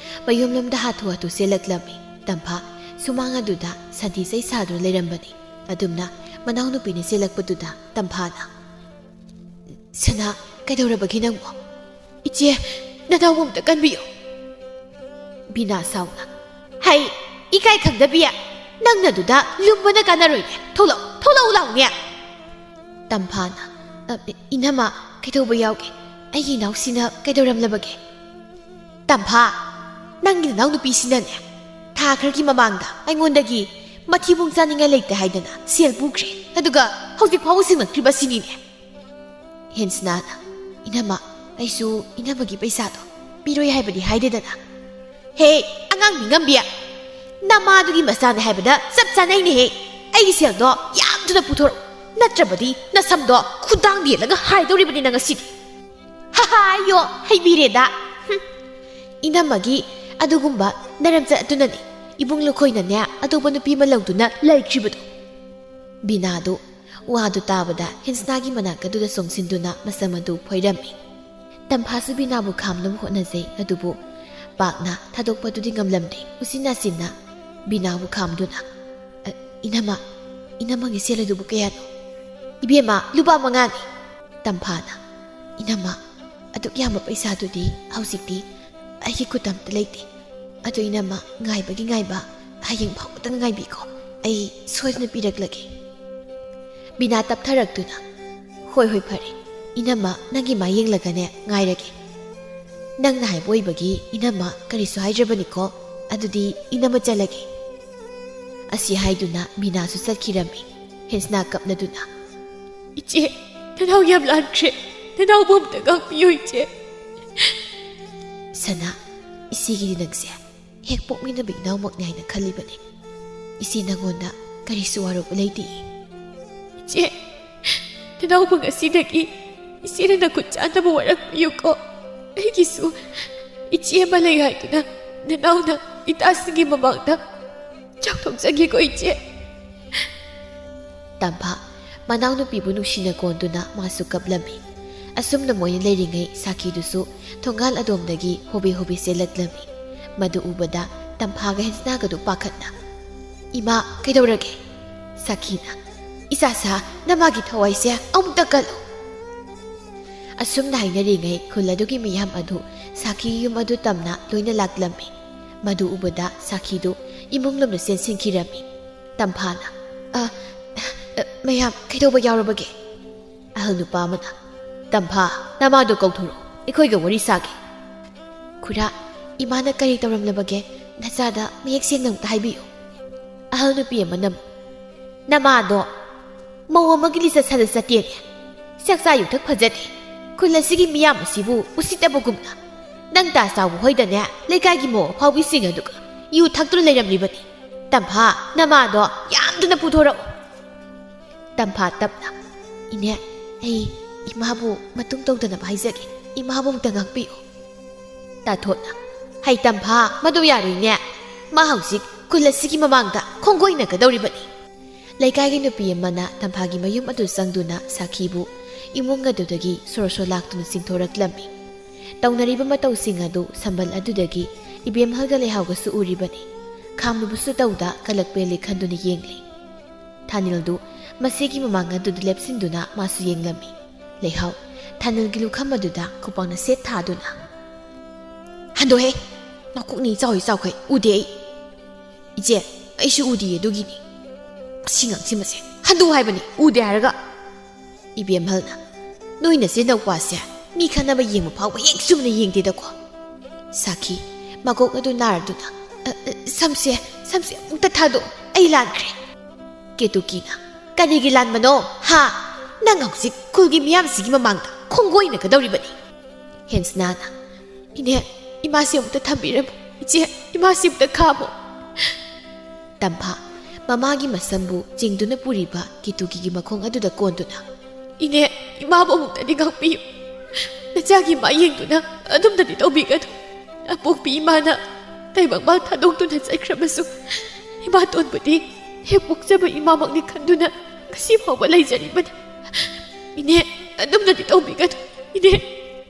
ꯃꯌꯨꯝꯂꯣꯝꯗ ꯍꯥꯊꯨ ꯍꯥꯊꯨ ꯆꯦꯜꯂꯛꯂꯝꯃꯤ ꯇꯝꯐꯥ ꯁꯨꯃꯥꯡ ꯑꯗꯨꯗ ꯁꯟꯊꯤ ꯆꯩ ꯁꯥꯗꯨꯅ ꯂꯩꯔꯝꯕꯅꯤ ꯑꯗꯨꯝꯅ ꯃꯅꯥꯎꯅꯨꯄꯤꯅ ꯆꯦꯜꯂꯛꯄꯗꯨꯗ ꯇꯝꯐꯥꯅ ꯁꯅꯥ ꯀꯩꯗꯧꯔꯕꯒꯦ ꯅꯪꯕꯣ ꯏꯆꯦ ꯅꯅꯥꯎꯕꯨ ꯑꯝꯇ ꯀꯟꯕꯤꯌꯨ ꯕꯤꯅꯥ ꯁꯥꯎꯅ ꯍꯩ ꯏꯀꯥꯏ ꯈꯪꯗꯕꯤꯌꯥ ꯅꯪꯅꯗꯨꯗ ꯂꯨꯝꯕꯅ ꯀꯥꯟꯅꯔꯣꯏꯅꯦ ꯊꯣꯛꯂꯛꯎ ꯂꯥꯎꯅꯦ ꯇꯝꯐꯥꯅ ꯏꯅꯝꯃ ꯀꯩꯗꯧꯕ ꯌꯥꯎꯒꯦ ꯑꯩꯒꯤ ꯏꯅꯥꯎꯁꯤꯅ ꯀꯩꯗꯧꯔꯝꯂꯕꯒꯦ ꯇꯝꯐꯥ ꯅꯪꯒꯤ ꯅꯅꯥꯎꯅꯨꯄꯤꯁꯤꯅꯅꯦ ꯊꯥ ꯈꯔꯒꯤ ꯃꯃꯥꯡꯗ ꯑꯩꯉꯣꯟꯗꯒꯤ ꯃꯊꯤꯕꯨꯡ ꯆꯥꯅꯤꯡꯉꯥꯏ ꯂꯩꯇꯦ ꯍꯥꯏꯗꯅ ꯁꯦꯜ ꯄꯨꯈ꯭ꯔꯦ ꯑꯗꯨꯒ ꯍꯧꯖꯤꯛ ꯐꯥꯎꯕ ꯁꯤꯡꯂꯛꯇ꯭ꯔꯤꯕ ꯁꯤꯅꯤꯅꯦ ꯍꯦꯟꯁꯅꯥꯅ ꯏꯅꯝꯃ ꯑꯩꯁꯨ ꯏꯅꯝꯃꯒꯤ ꯄꯩꯁꯥꯗꯣ ꯄꯤꯔꯣꯏ ꯍꯥꯏꯕꯗꯤ ꯍꯥꯏꯗꯦꯗꯅ ꯍꯦ ꯑꯉꯥꯡ ꯃꯤꯉꯝꯕꯤꯌꯥ ꯅꯃꯥꯗꯨꯒꯤ ꯃꯆꯥꯅꯦ ꯍꯥꯏꯕꯗ ꯆꯞ ꯆꯥꯅꯩꯅꯦꯍꯦ ꯑꯩꯒꯤ ꯁꯦꯜꯗꯣ ꯌꯥꯝ ꯊꯨꯅ ꯄꯨꯊꯣꯔꯛꯎ ꯅꯠꯇ꯭ꯔꯕꯗꯤ ꯅꯁꯝꯗꯣ ꯈꯨꯗꯥꯡ ꯌꯦꯜꯂꯒ ꯍꯥꯏꯗꯧꯔꯤꯕꯅꯤ ꯅꯪ ꯉꯁꯤꯗꯤ ꯍꯥꯏꯌꯣ ꯍꯩꯕꯤꯔꯦꯗ ꯏꯅꯝꯃꯒꯤ ꯑꯗꯨꯒꯨꯝꯕ ꯅꯔꯝꯆꯠ ꯑꯗꯨꯅꯅꯦ ꯏꯕꯨꯡ ꯂꯨꯈꯣꯏꯅꯅꯦ ꯑꯇꯣꯞꯄ ꯅꯨꯄꯤ ꯑꯃ ꯂꯧꯗꯨꯅ ꯂꯩꯈ꯭ꯔꯤꯕꯗꯣ ꯕꯤꯅꯥꯗꯨ ꯋꯥꯗꯨ ꯇꯥꯕꯗ ꯍꯦꯟꯁꯅꯥꯒꯤ ꯃꯅꯥꯛ ꯑꯗꯨꯗ ꯆꯣꯡꯁꯤꯟꯗꯨꯅ ꯃꯁꯝ ꯑꯗꯨ ꯐꯣꯏꯔꯝꯃꯤ ꯇꯝꯐꯥꯁꯨ ꯕꯤꯅꯥꯕꯨ ꯈꯥꯝꯅꯕ ꯍꯣꯠꯅꯖꯩ ꯑꯗꯨꯕꯨ ꯄꯥꯛꯅ ꯊꯥꯗꯣꯛꯄꯗꯨꯗꯤ ꯉꯝꯂꯝꯗꯦ ꯎꯆꯤꯟ ꯅꯥꯆꯤꯟꯅ ꯕꯤꯅꯥꯕꯨ ꯈꯥꯝꯗꯨꯅ ꯏꯅꯝꯃꯒꯤ ꯁꯦꯜ ꯑꯗꯨꯕꯨ ꯀꯌꯥꯅꯣ ꯏꯕꯦꯝꯃ ꯂꯨꯄꯥ 5ꯅꯤ ꯇꯝꯐꯥꯅ ꯏꯅꯝꯃ ꯑꯗꯨꯛ ꯌꯥꯝꯕ ꯄꯩꯁꯥꯗꯨꯗꯤ ꯍꯧꯖꯤꯛꯇꯤ ꯑꯩꯒꯤ ꯈꯨꯠꯇ ꯑꯝꯇ ꯂꯩꯇꯦ ꯑꯗꯨ ꯏꯅꯝꯃ ꯉꯥꯏꯕ ꯍꯌꯦꯡ ꯐꯥꯎꯕꯇꯪ ꯉꯥꯏꯕꯤꯀꯣ ꯑꯩ ꯁꯣꯏꯗꯅ ꯄꯤꯔꯛꯂꯒꯦ ꯕꯤꯅꯥ ꯇꯞꯊꯔꯛꯇꯨꯅ ꯍꯣꯏ ꯐꯔꯦ ꯏꯅꯝꯃ ꯅꯪꯒꯤ ꯃꯥ ꯌꯦꯡꯂꯒꯅꯦ ꯉꯥꯏꯔꯒꯦ ꯅꯪꯅ ꯍꯥꯏꯕ ꯑꯣꯏꯕꯒꯤ ꯏꯅꯝꯃ ꯀꯔꯤꯁꯨ ꯍꯥꯏꯗ꯭ꯔꯕꯅꯤꯀꯣ ꯑꯗꯨꯗꯤ ꯏꯅꯝꯃ ꯆꯠꯂꯒꯦ ꯑꯁꯤ ꯍꯥꯏꯗꯨꯅ ꯕꯤꯅꯥꯁꯨ ꯆꯠꯈꯤꯔꯝꯃꯤ ꯍꯦꯟꯁꯅꯥ ꯀꯞꯅꯗꯨꯅ ꯏꯆꯦ ꯅꯅꯥꯎ ꯌꯥꯝ ꯂꯥꯟꯈ꯭ꯔꯦ ꯅꯅꯥꯎꯕꯨ ꯑꯝꯇ ꯉꯥꯛꯄꯤꯌꯨ ꯏꯆꯦ ꯁꯅꯥ ꯏꯆꯦꯒꯤꯗꯤ ꯅꯪꯁꯦ ꯍꯦꯛ ꯄꯣꯛꯃꯤꯟꯅꯕ ꯏꯅꯥꯎꯃꯛꯅꯤ ꯍꯥꯏꯅ ꯈꯜꯂꯤꯕꯅꯤ ꯏꯆꯦ ꯅꯪꯉꯣꯟꯗ ꯀꯔꯤꯁꯨ ꯋꯥꯔꯧꯕ ꯂꯩꯇꯦ ꯏꯆꯦ ꯅꯅꯥꯎꯕꯨ ꯉꯁꯤꯗꯒꯤ ꯏꯆꯦꯅ ꯅꯈꯨꯠ ꯆꯥꯅꯕ ꯋꯥꯔꯛꯄꯤꯌꯨꯀꯣ ꯑꯩꯒꯤꯁꯨ ꯏꯆꯦ ꯑꯃ ꯂꯩ ꯍꯥꯏꯗꯨꯅ ꯅꯅꯥꯎꯅ ꯏꯇꯥꯁꯤꯡꯒꯤ ꯃꯃꯥꯡꯗ ꯆꯥꯎꯊꯣꯛꯆꯒꯦꯀꯣ ꯏꯆꯦ ꯇꯝꯐꯥ ꯃꯅꯥꯎꯅꯨꯄꯤꯕꯨ ꯅꯨꯡꯁꯤꯅ ꯀꯣꯟꯗꯨꯅ ꯃꯥꯁꯨ ꯀꯞꯂꯝꯃꯤ ꯑꯁꯨꯝꯅ ꯃꯣꯏꯅ ꯂꯩꯔꯤꯉꯩ ꯁꯥꯈꯤꯗꯨꯁꯨ ꯊꯣꯡꯒꯥꯜ ꯑꯗꯣꯝꯗꯒꯤ ꯍꯣꯕꯦ ꯆꯦꯜꯂꯛꯂꯝꯃꯤ ꯃꯗꯨ ꯎꯕꯗ ꯇꯝꯐꯥꯒ ꯍꯦꯟꯁꯅꯥꯒꯗꯨ ꯄꯥꯈꯠꯅ ꯏꯃꯥ ꯀꯩꯗꯧꯔꯒꯦ ꯁꯥꯈꯤꯅ ꯏꯆꯥꯁꯥ ꯅꯃꯥꯒꯤ ꯊꯋꯥꯏꯁꯦ ꯑꯃꯨꯛꯇ ꯀꯜꯂꯨ ꯑꯁꯨꯝꯅ ꯍꯥꯏꯅꯔꯤꯉꯩ ꯈꯨꯜ ꯑꯗꯨꯒꯤ ꯃꯤꯌꯥꯝ ꯑꯗꯨ ꯁꯥꯈꯤꯒꯤ ꯌꯨꯝ ꯑꯗꯨ ꯇꯝꯅ ꯂꯣꯏꯅ ꯂꯥꯛꯂꯝꯃꯤ ꯃꯗꯨ ꯎꯕꯗ ꯁꯥꯈꯤꯗꯨ ꯏꯃꯨꯡꯂꯣꯝꯗ ꯆꯦꯟꯁꯤꯟꯈꯤꯔꯝꯃꯤ ꯇꯝꯐꯥꯅ ꯃꯌꯥꯝ ꯀꯩꯗꯧꯕ ꯌꯥꯎꯔꯕꯒꯦ ꯑꯍꯜ ꯅꯨꯄꯥ ꯑꯃꯅ ꯇꯝꯐꯥ ꯅꯃꯥꯗꯣ ꯀꯧꯊꯣꯔꯛꯎ ꯑꯩꯈꯣꯏꯒ ꯋꯥꯔꯤ ꯁꯥꯒꯦ ꯈꯨꯔꯥ ꯏꯃꯥꯅ ꯀꯔꯤ ꯇꯧꯔꯝꯂꯕꯒꯦ ꯅꯆꯥꯗ ꯃꯌꯦꯛ ꯁꯦꯡꯅ ꯑꯝꯇ ꯍꯥꯏꯕꯤꯌꯨ ꯑꯍꯜ ꯅꯨꯄꯤ ꯑꯃꯅ ꯅꯃꯥꯗꯣ ꯃꯧ ꯑꯃꯒꯤ ꯂꯤꯆꯠ ꯁꯥꯖꯠ ꯆꯠꯇꯦꯅꯦ ꯆꯥꯛꯆꯥ ꯌꯨꯊꯛ ꯐꯖꯗꯦ ꯈꯨꯜ ꯑꯁꯤꯒꯤ ꯃꯤꯌꯥꯝ ꯑꯁꯤꯕꯨ ꯎꯁꯤꯠꯇꯕꯒꯨꯝꯅ ꯅꯪ ꯇꯥ ꯆꯥꯎꯕ ꯍꯣꯏꯗꯅꯦ ꯂꯩꯀꯥꯏꯒꯤ ꯃꯧ ꯑꯐꯥꯎꯕꯤꯁꯤꯡ ꯑꯗꯨꯒ ꯌꯨ ꯊꯛꯇꯨꯅ ꯂꯩꯔꯝꯂꯤꯕꯅꯤ ꯇꯝꯐꯥ ꯅꯃꯥꯗꯣ ꯌꯥꯝꯗꯨꯅ ꯄꯨꯊꯣꯔꯛꯎ ꯇꯝꯐꯥ ꯇꯞꯅ ꯏꯅꯦ ꯑꯩ ꯏꯃꯥꯕꯨ ꯃꯇꯨꯡ ꯇꯧꯗꯅꯕ ꯍꯥꯏꯖꯒꯦ ꯏꯃꯥꯕꯨ ꯑꯝꯇ ꯉꯥꯛꯄꯤꯌꯨ ꯇꯥꯊꯣꯠꯅ ꯍꯩ ꯇꯝꯐꯥ ꯃꯗꯨ ꯌꯥꯔꯣꯏꯅꯦ ꯃꯥ ꯍꯧꯖꯤꯛ ꯈꯨꯜ ꯑꯁꯤꯒꯤ ꯃꯃꯥꯡꯗ ꯈꯣꯡꯒꯣꯏꯅꯒꯗꯧꯔꯤꯕꯅꯤ ꯂꯩꯀꯥꯏꯒꯤ ꯅꯨꯄꯤ ꯑꯃꯅ ꯇꯝꯐꯥꯒꯤ ꯃꯌꯨꯝ ꯑꯗꯨ ꯆꯪꯗꯨꯅ ꯁꯥꯈꯤꯕꯨ ꯏꯃꯨꯡ ꯑꯗꯨꯗꯒꯤ ꯁꯣꯔ ꯂꯥꯛꯇꯨꯅ ꯆꯤꯡꯊꯣꯔꯛꯂꯝꯃꯤ ꯇꯧꯅꯔꯤꯕ ꯃꯇꯧꯁꯤꯡ ꯑꯗꯨ ꯁꯝꯕꯜ ꯑꯗꯨꯗꯒꯤ ꯏꯕꯦꯝꯍꯜꯒ ꯂꯩꯍꯥꯎꯒꯁꯨ ꯎꯔꯤꯕꯅꯤ ꯈꯥꯝꯂꯨꯕꯁꯨ ꯇꯧꯗ ꯀꯂꯛ ꯄꯦꯜꯂꯤ ꯈꯟꯗꯨꯅ ꯌꯦꯡꯂꯤ ꯊꯥꯅꯤꯜꯗꯨ ꯃꯁꯤꯒꯤ ꯃꯃꯥꯡ ꯑꯗꯨꯗ ꯂꯦꯞꯁꯤꯟꯗꯨꯅ ꯃꯥꯁꯨ ꯌꯦꯡꯂꯝꯃꯤ ꯂꯩꯍꯥꯎ ꯊꯥꯅꯤꯜꯒꯤ ꯂꯨꯈꯝ ꯑꯗꯨꯗ ꯈꯨꯄꯥꯛꯅ ꯁꯦꯠ ꯊꯥꯗꯨꯅ ꯍꯟꯗꯣꯛꯍꯦ ꯃꯀꯣꯛꯅꯤ ꯆꯥꯎꯈꯩ ꯎꯗꯦ ꯑꯩ ꯏꯆꯦ ꯑꯩꯁꯨ ꯎꯗꯤꯌꯦ ꯑꯗꯨꯒꯤꯅꯤ ꯑꯁꯤ ꯉꯥꯡꯁꯤꯃꯁꯦ ꯍꯟꯗꯣꯛ ꯍꯥꯏꯕꯅꯤ ꯎꯗꯦ ꯍꯥꯏꯔꯒ ꯏꯕꯦꯝꯍꯜꯅ ꯅꯣꯏꯅ ꯆꯦꯅꯧꯄꯥꯁꯦ ꯃꯤ ꯈꯟꯅꯕ ꯌꯦꯡꯕ ꯐꯥꯎꯕ ꯍꯦꯛ ꯆꯨꯝꯅ ꯌꯦꯡꯗꯦꯗꯀꯣ ꯁꯥꯈꯤ ꯃꯀꯣꯛ ꯑꯗꯨ ꯅꯥꯔꯗꯨꯅ ꯁꯝꯁꯦ ꯑꯃꯨꯛꯇ ꯊꯥꯗꯣꯛ ꯑꯩ ꯂꯥꯟꯈ꯭ꯔꯦ ꯀꯦꯇꯨꯀꯤꯅ ꯀꯔꯤꯒꯤ ꯂꯥꯟꯕꯅꯣ ꯍꯥ ꯅꯪ ꯍꯧꯖꯤꯛ ꯈꯨꯜꯒꯤ ꯃꯤꯌꯥꯝꯁꯤꯒꯤ ꯃꯃꯥꯡꯗ ꯈꯣꯡꯒꯣꯏꯅꯒꯗꯧꯔꯤꯕꯅꯤ ꯍꯦꯟꯁꯅꯥꯅ ꯏꯅꯦ ꯏꯃꯥꯁꯤ ꯑꯃꯨꯛꯇ ꯊꯝꯕꯤꯔꯝꯃꯨ ꯏꯆꯦ ꯏꯃꯥꯁꯤ ꯑꯃꯨꯛꯇ ꯈꯥꯝꯃꯨ ꯇꯝꯐꯥ ꯃꯃꯥꯒꯤ ꯃꯁꯝꯕꯨ ꯆꯤꯡꯗꯨꯅ ꯄꯨꯔꯤꯕ ꯀꯦꯇꯨꯀꯤꯒꯤ ꯃꯈꯣꯡ ꯑꯗꯨꯗ ꯀꯣꯟꯗꯨꯅ ꯏꯅꯦ ꯏꯃꯥꯕꯨ ꯑꯃꯨꯛꯇꯗꯤ ꯉꯥꯛꯄꯤꯌꯨ ꯅꯆꯥꯒꯤ ꯃꯥꯌꯦꯡꯗꯨꯅ ꯑꯗꯨꯝꯅꯗꯤ ꯇꯧꯕꯤꯒꯅꯨ ꯑꯄꯣꯛꯄꯤ ꯏꯃꯥꯅ ꯇꯥꯏꯕꯪꯄꯥꯜ ꯊꯥꯗꯣꯛꯇꯨꯅ ꯆꯠꯈ꯭ꯔꯕꯁꯨ ꯏꯃꯥꯇꯣꯟꯕꯨꯗꯤ ꯍꯦꯛ ꯄꯣꯛꯆꯕ ꯏꯃꯥꯃꯛꯅꯤ ꯈꯟꯗꯨꯅ ꯉꯁꯤ ꯐꯥꯎꯕ ꯂꯩꯖꯔꯤꯕꯅꯤ ꯏꯅꯦ ꯑꯗꯨꯝꯅꯗꯤ ꯇꯧꯕꯤꯒꯅꯨ ꯏꯅꯦ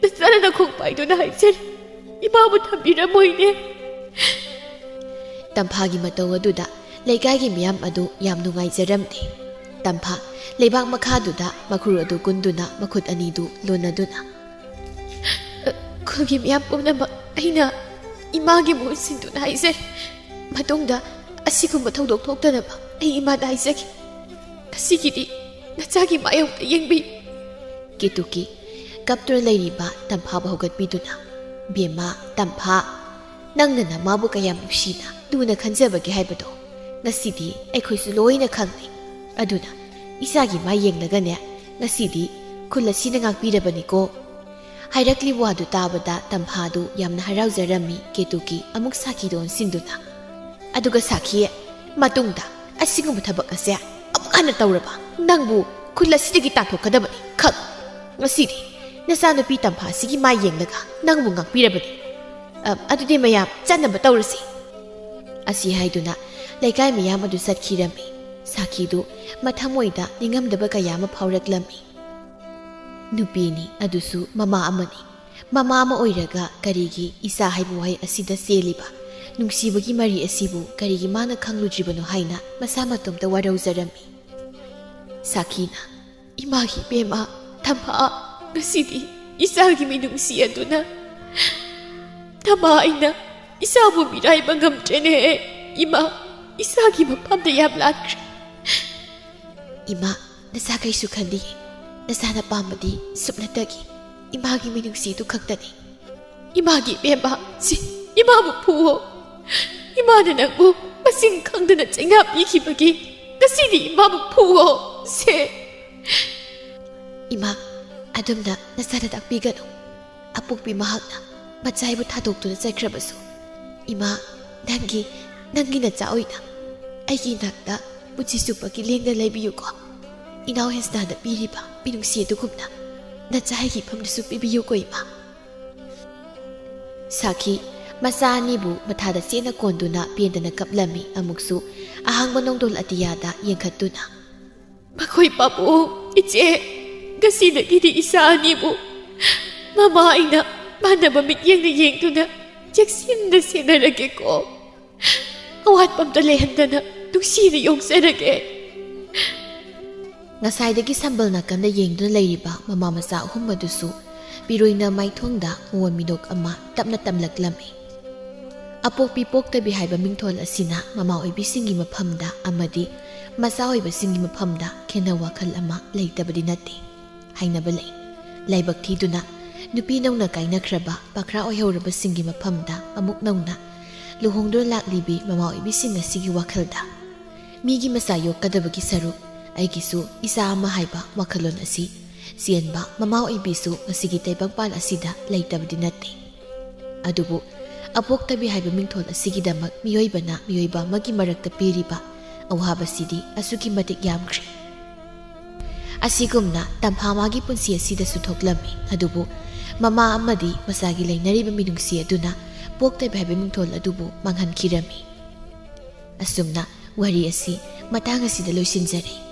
ꯅꯆꯥꯅ ꯅꯈꯣꯡ ꯄꯥꯏꯗꯨꯅ ꯍꯥꯏꯖꯔꯤ ꯏꯃꯥꯕꯨ ꯊꯝꯕꯤꯔꯝꯃꯣ ꯏꯅꯦ ꯇꯝꯐꯥꯒꯤ ꯃꯇꯧ ꯑꯗꯨꯗ ꯂꯩꯀꯥꯏꯒꯤ ꯃꯤꯌꯥꯝ ꯑꯗꯨ ꯌꯥꯝ ꯅꯨꯡꯉꯥꯏꯖꯔꯝꯗꯦ ꯇꯝꯐꯥ ꯂꯩꯕꯥꯛ ꯃꯈꯥꯗꯨꯗ ꯃꯈꯨꯔ ꯑꯗꯨ ꯀꯨꯟꯗꯨꯅ ꯃꯈꯨꯠ ꯑꯅꯤꯗꯨ ꯂꯣꯟꯅꯗꯨꯅ ꯈꯨꯜꯒꯤ ꯃꯤꯌꯥꯝ ꯄꯨꯝꯅꯃꯛ ꯑꯩꯅ ꯏꯃꯥꯒꯤ ꯃꯍꯨꯠ ꯁꯤꯟꯗꯨꯅ ꯍꯥꯏꯖꯔꯤ ꯃꯇꯨꯡꯗ ꯑꯁꯤꯒꯨꯝꯕ ꯊꯧꯗꯣꯛ ꯊꯣꯛꯇꯅꯕ ꯑꯩ ꯏꯃꯥꯗ ꯍꯥꯏꯖꯒꯦ ꯉꯁꯤꯒꯤꯗꯤ ꯅꯆꯥꯒꯤ ꯃꯥꯌꯣꯛꯇ ꯌꯦꯡꯕꯤꯌꯨ ꯀꯦꯇꯨꯀꯤ ꯀꯞꯇꯨꯅ ꯂꯩꯔꯤꯕ ꯇꯝꯐꯥꯕꯨ ꯍꯧꯒꯠꯄꯤꯗꯨꯅ ꯕꯦꯝꯃ ꯇꯝꯐꯥ ꯅꯪꯅ ꯅꯃꯥꯕꯨ ꯀꯌꯥꯝ ꯅꯨꯡꯁꯤꯅ ꯂꯨꯅ ꯈꯟꯖꯕꯒꯦ ꯍꯥꯏꯕꯗꯣ ꯉꯁꯤꯗꯤ ꯑꯩꯈꯣꯏꯁꯨ ꯂꯣꯏꯅ ꯈꯪꯅꯩ ꯑꯗꯨꯅ ꯏꯆꯥꯒꯤ ꯃꯥ ꯌꯦꯡꯂꯒꯅꯦ ꯉꯁꯤꯗꯤ ꯈꯨꯜ ꯑꯁꯤꯅ ꯉꯥꯛꯄꯤꯔꯕꯅꯤꯀꯣ ꯍꯥꯏꯔꯛꯂꯤꯕ ꯋꯥꯗꯨ ꯇꯥꯕꯗ ꯇꯝꯐꯥꯗꯨ ꯌꯥꯝꯅ ꯍꯔꯥꯎꯖꯔꯝꯃꯤ ꯀꯦꯇꯨꯀꯤ ꯑꯃꯨꯛ ꯁꯥꯈꯤꯗ ꯑꯣꯟꯁꯤꯟꯗꯨꯅ ꯑꯗꯨꯒ ꯁꯥꯈꯤ ꯃꯇꯨꯡꯗ ꯑꯁꯤꯒꯨꯝꯕ ꯊꯕꯛ ꯑꯁꯦ ꯑꯃꯨꯛ ꯍꯟꯅ ꯇꯧꯔꯕ ꯅꯪꯕꯨ ꯈꯨꯜ ꯑꯁꯤꯗꯒꯤ ꯇꯥꯟꯊꯣꯛꯀꯗꯕꯅꯤ ꯈꯪ ꯉꯁꯤꯗꯤ ꯅꯆꯥꯅꯨꯄꯤ ꯇꯝꯐꯥꯁꯤꯒꯤ ꯃꯥ ꯌꯦꯡꯂꯒ ꯅꯪꯕꯨ ꯉꯥꯛꯄꯤꯔꯕꯅꯤ ꯑꯗꯨꯗꯤ ꯃꯌꯥꯝ ꯆꯠꯅꯕ ꯇꯧꯔꯁꯤ ꯑꯁꯤ ꯍꯥꯏꯗꯨꯅ ꯂꯩꯀꯥꯏ ꯃꯌꯥꯝ ꯑꯗꯨ ꯆꯠꯈꯤꯔꯝꯃꯤ ꯁꯥꯈꯤꯗꯨ ꯃꯊꯃꯣꯏꯗ ꯅꯤꯡꯉꯝꯗꯕ ꯀꯌꯥ ꯑꯃ ꯐꯥꯎꯔꯛꯂꯝꯃꯤ ꯅꯨꯄꯤꯅꯤ ꯑꯗꯨꯁꯨ ꯃꯃꯥ ꯑꯃꯅꯤ ꯃꯃꯥ ꯑꯃ ꯑꯣꯏꯔꯒ ꯀꯔꯤꯒꯤ ꯏꯆꯥ ꯍꯥꯏꯕ ꯋꯥꯍꯩ ꯑꯁꯤꯗ ꯆꯦꯜꯂꯤꯕ ꯅꯨꯡꯁꯤꯕꯒꯤ ꯃꯔꯤ ꯑꯁꯤꯕꯨ ꯀꯔꯤꯒꯤ ꯃꯥꯅ ꯈꯪꯂꯨꯗ꯭ꯔꯤꯕꯅꯣ ꯍꯥꯏꯅ ꯃꯁꯥ ꯃꯇꯣꯝꯇ ꯋꯥꯔꯧꯖꯔꯝꯃꯤ ꯁꯥꯈꯤꯅ ꯏꯃꯥꯒꯤ ꯕꯦꯝꯃ ꯇꯝꯐꯥ ꯉꯁꯤꯗꯤ ꯏꯆꯥꯒꯤ ꯃꯤꯅꯨꯡꯁꯤ ꯑꯗꯨꯅ ꯇꯃꯥ ꯑꯩꯅ ꯏꯆꯥꯕꯨ ꯃꯤꯔꯥꯏꯕ ꯉꯝꯗ꯭ꯔꯦꯅꯦ ꯏꯃꯥ ꯏꯆꯥꯒꯤ ꯃꯐꯝꯗ ꯌꯥꯝ ꯂꯥꯟꯈ꯭ꯔꯦ ꯏꯃꯥ ꯅꯆꯥ ꯀꯩꯁꯨ ꯈꯟꯗꯤꯌꯦ ꯅꯆꯥꯅ ꯄꯥꯝꯕꯗꯤ ꯁꯨꯞꯅꯇꯒꯤ ꯏꯃꯥꯒꯤ ꯃꯤꯅꯨꯡꯁꯤꯗꯨ ꯈꯛꯇꯅꯤ ꯏꯃꯥꯒꯤ ꯕꯦꯝꯃ ꯁꯤ 이마부 부어 이마는 뭐 마신 강드는 쟁아 비기버기 가시니 이마부 부어 세 이마 아름나 나사라 닥비가노 아폭비 마학나 마차이부 타독도나 짤크라바소 이마 난기나 짜오이나 아이기 낙다 무치수박이 랭나 레비유고 이나오 헨스나다 비리바 비룽시에도 굽나 나 짜이기 팜드수 비비유고 이마 사키 마사니부 마타다 세나 꼰두나 비엔다나 갑람미 아묵수 아항바 농돌 아티야다 옌카뚜나 마코이 바보 이제 가시나기디 이사니부 마마이나 만나바 미yen나 옌두나 잭신나 세나라게고 아왓밤다 레한다나 둥시나 용세라게 ngasaidagi sambal nakamda yengduna leiriba mama masa ahum madusu biroina maithongda muwa minok ama tapna tamlaklami apok pipok tabi haiba mingthol asina mama oibisingi maphamda amadi masa oibasingi maphamda khena wakhal ama leitabadi nati hainaba lei laibak thiduna nupi nongna kainakraba pakra oihoraba singi maphamda amuk nongna luhongdur laklibi mama oibising asigi wakhalda migi masa yokkadabagi saruk aigisu isa ama haiba wakhalon asi sienba mama oibisu ngasigi taibangpan asida leitabadi nati adubu apok tabi haiba mingthol asigi damak miyoiba magi marakta piriba awhaba sidi asuki matik yamkhri asigumna tamhamagi punsi asida suthoklami adubu mama amadi masagi leinariba minungsi aduna pok tabi haiba mingthol adubu manghan khirami asumna wari asi matang asida loisinjari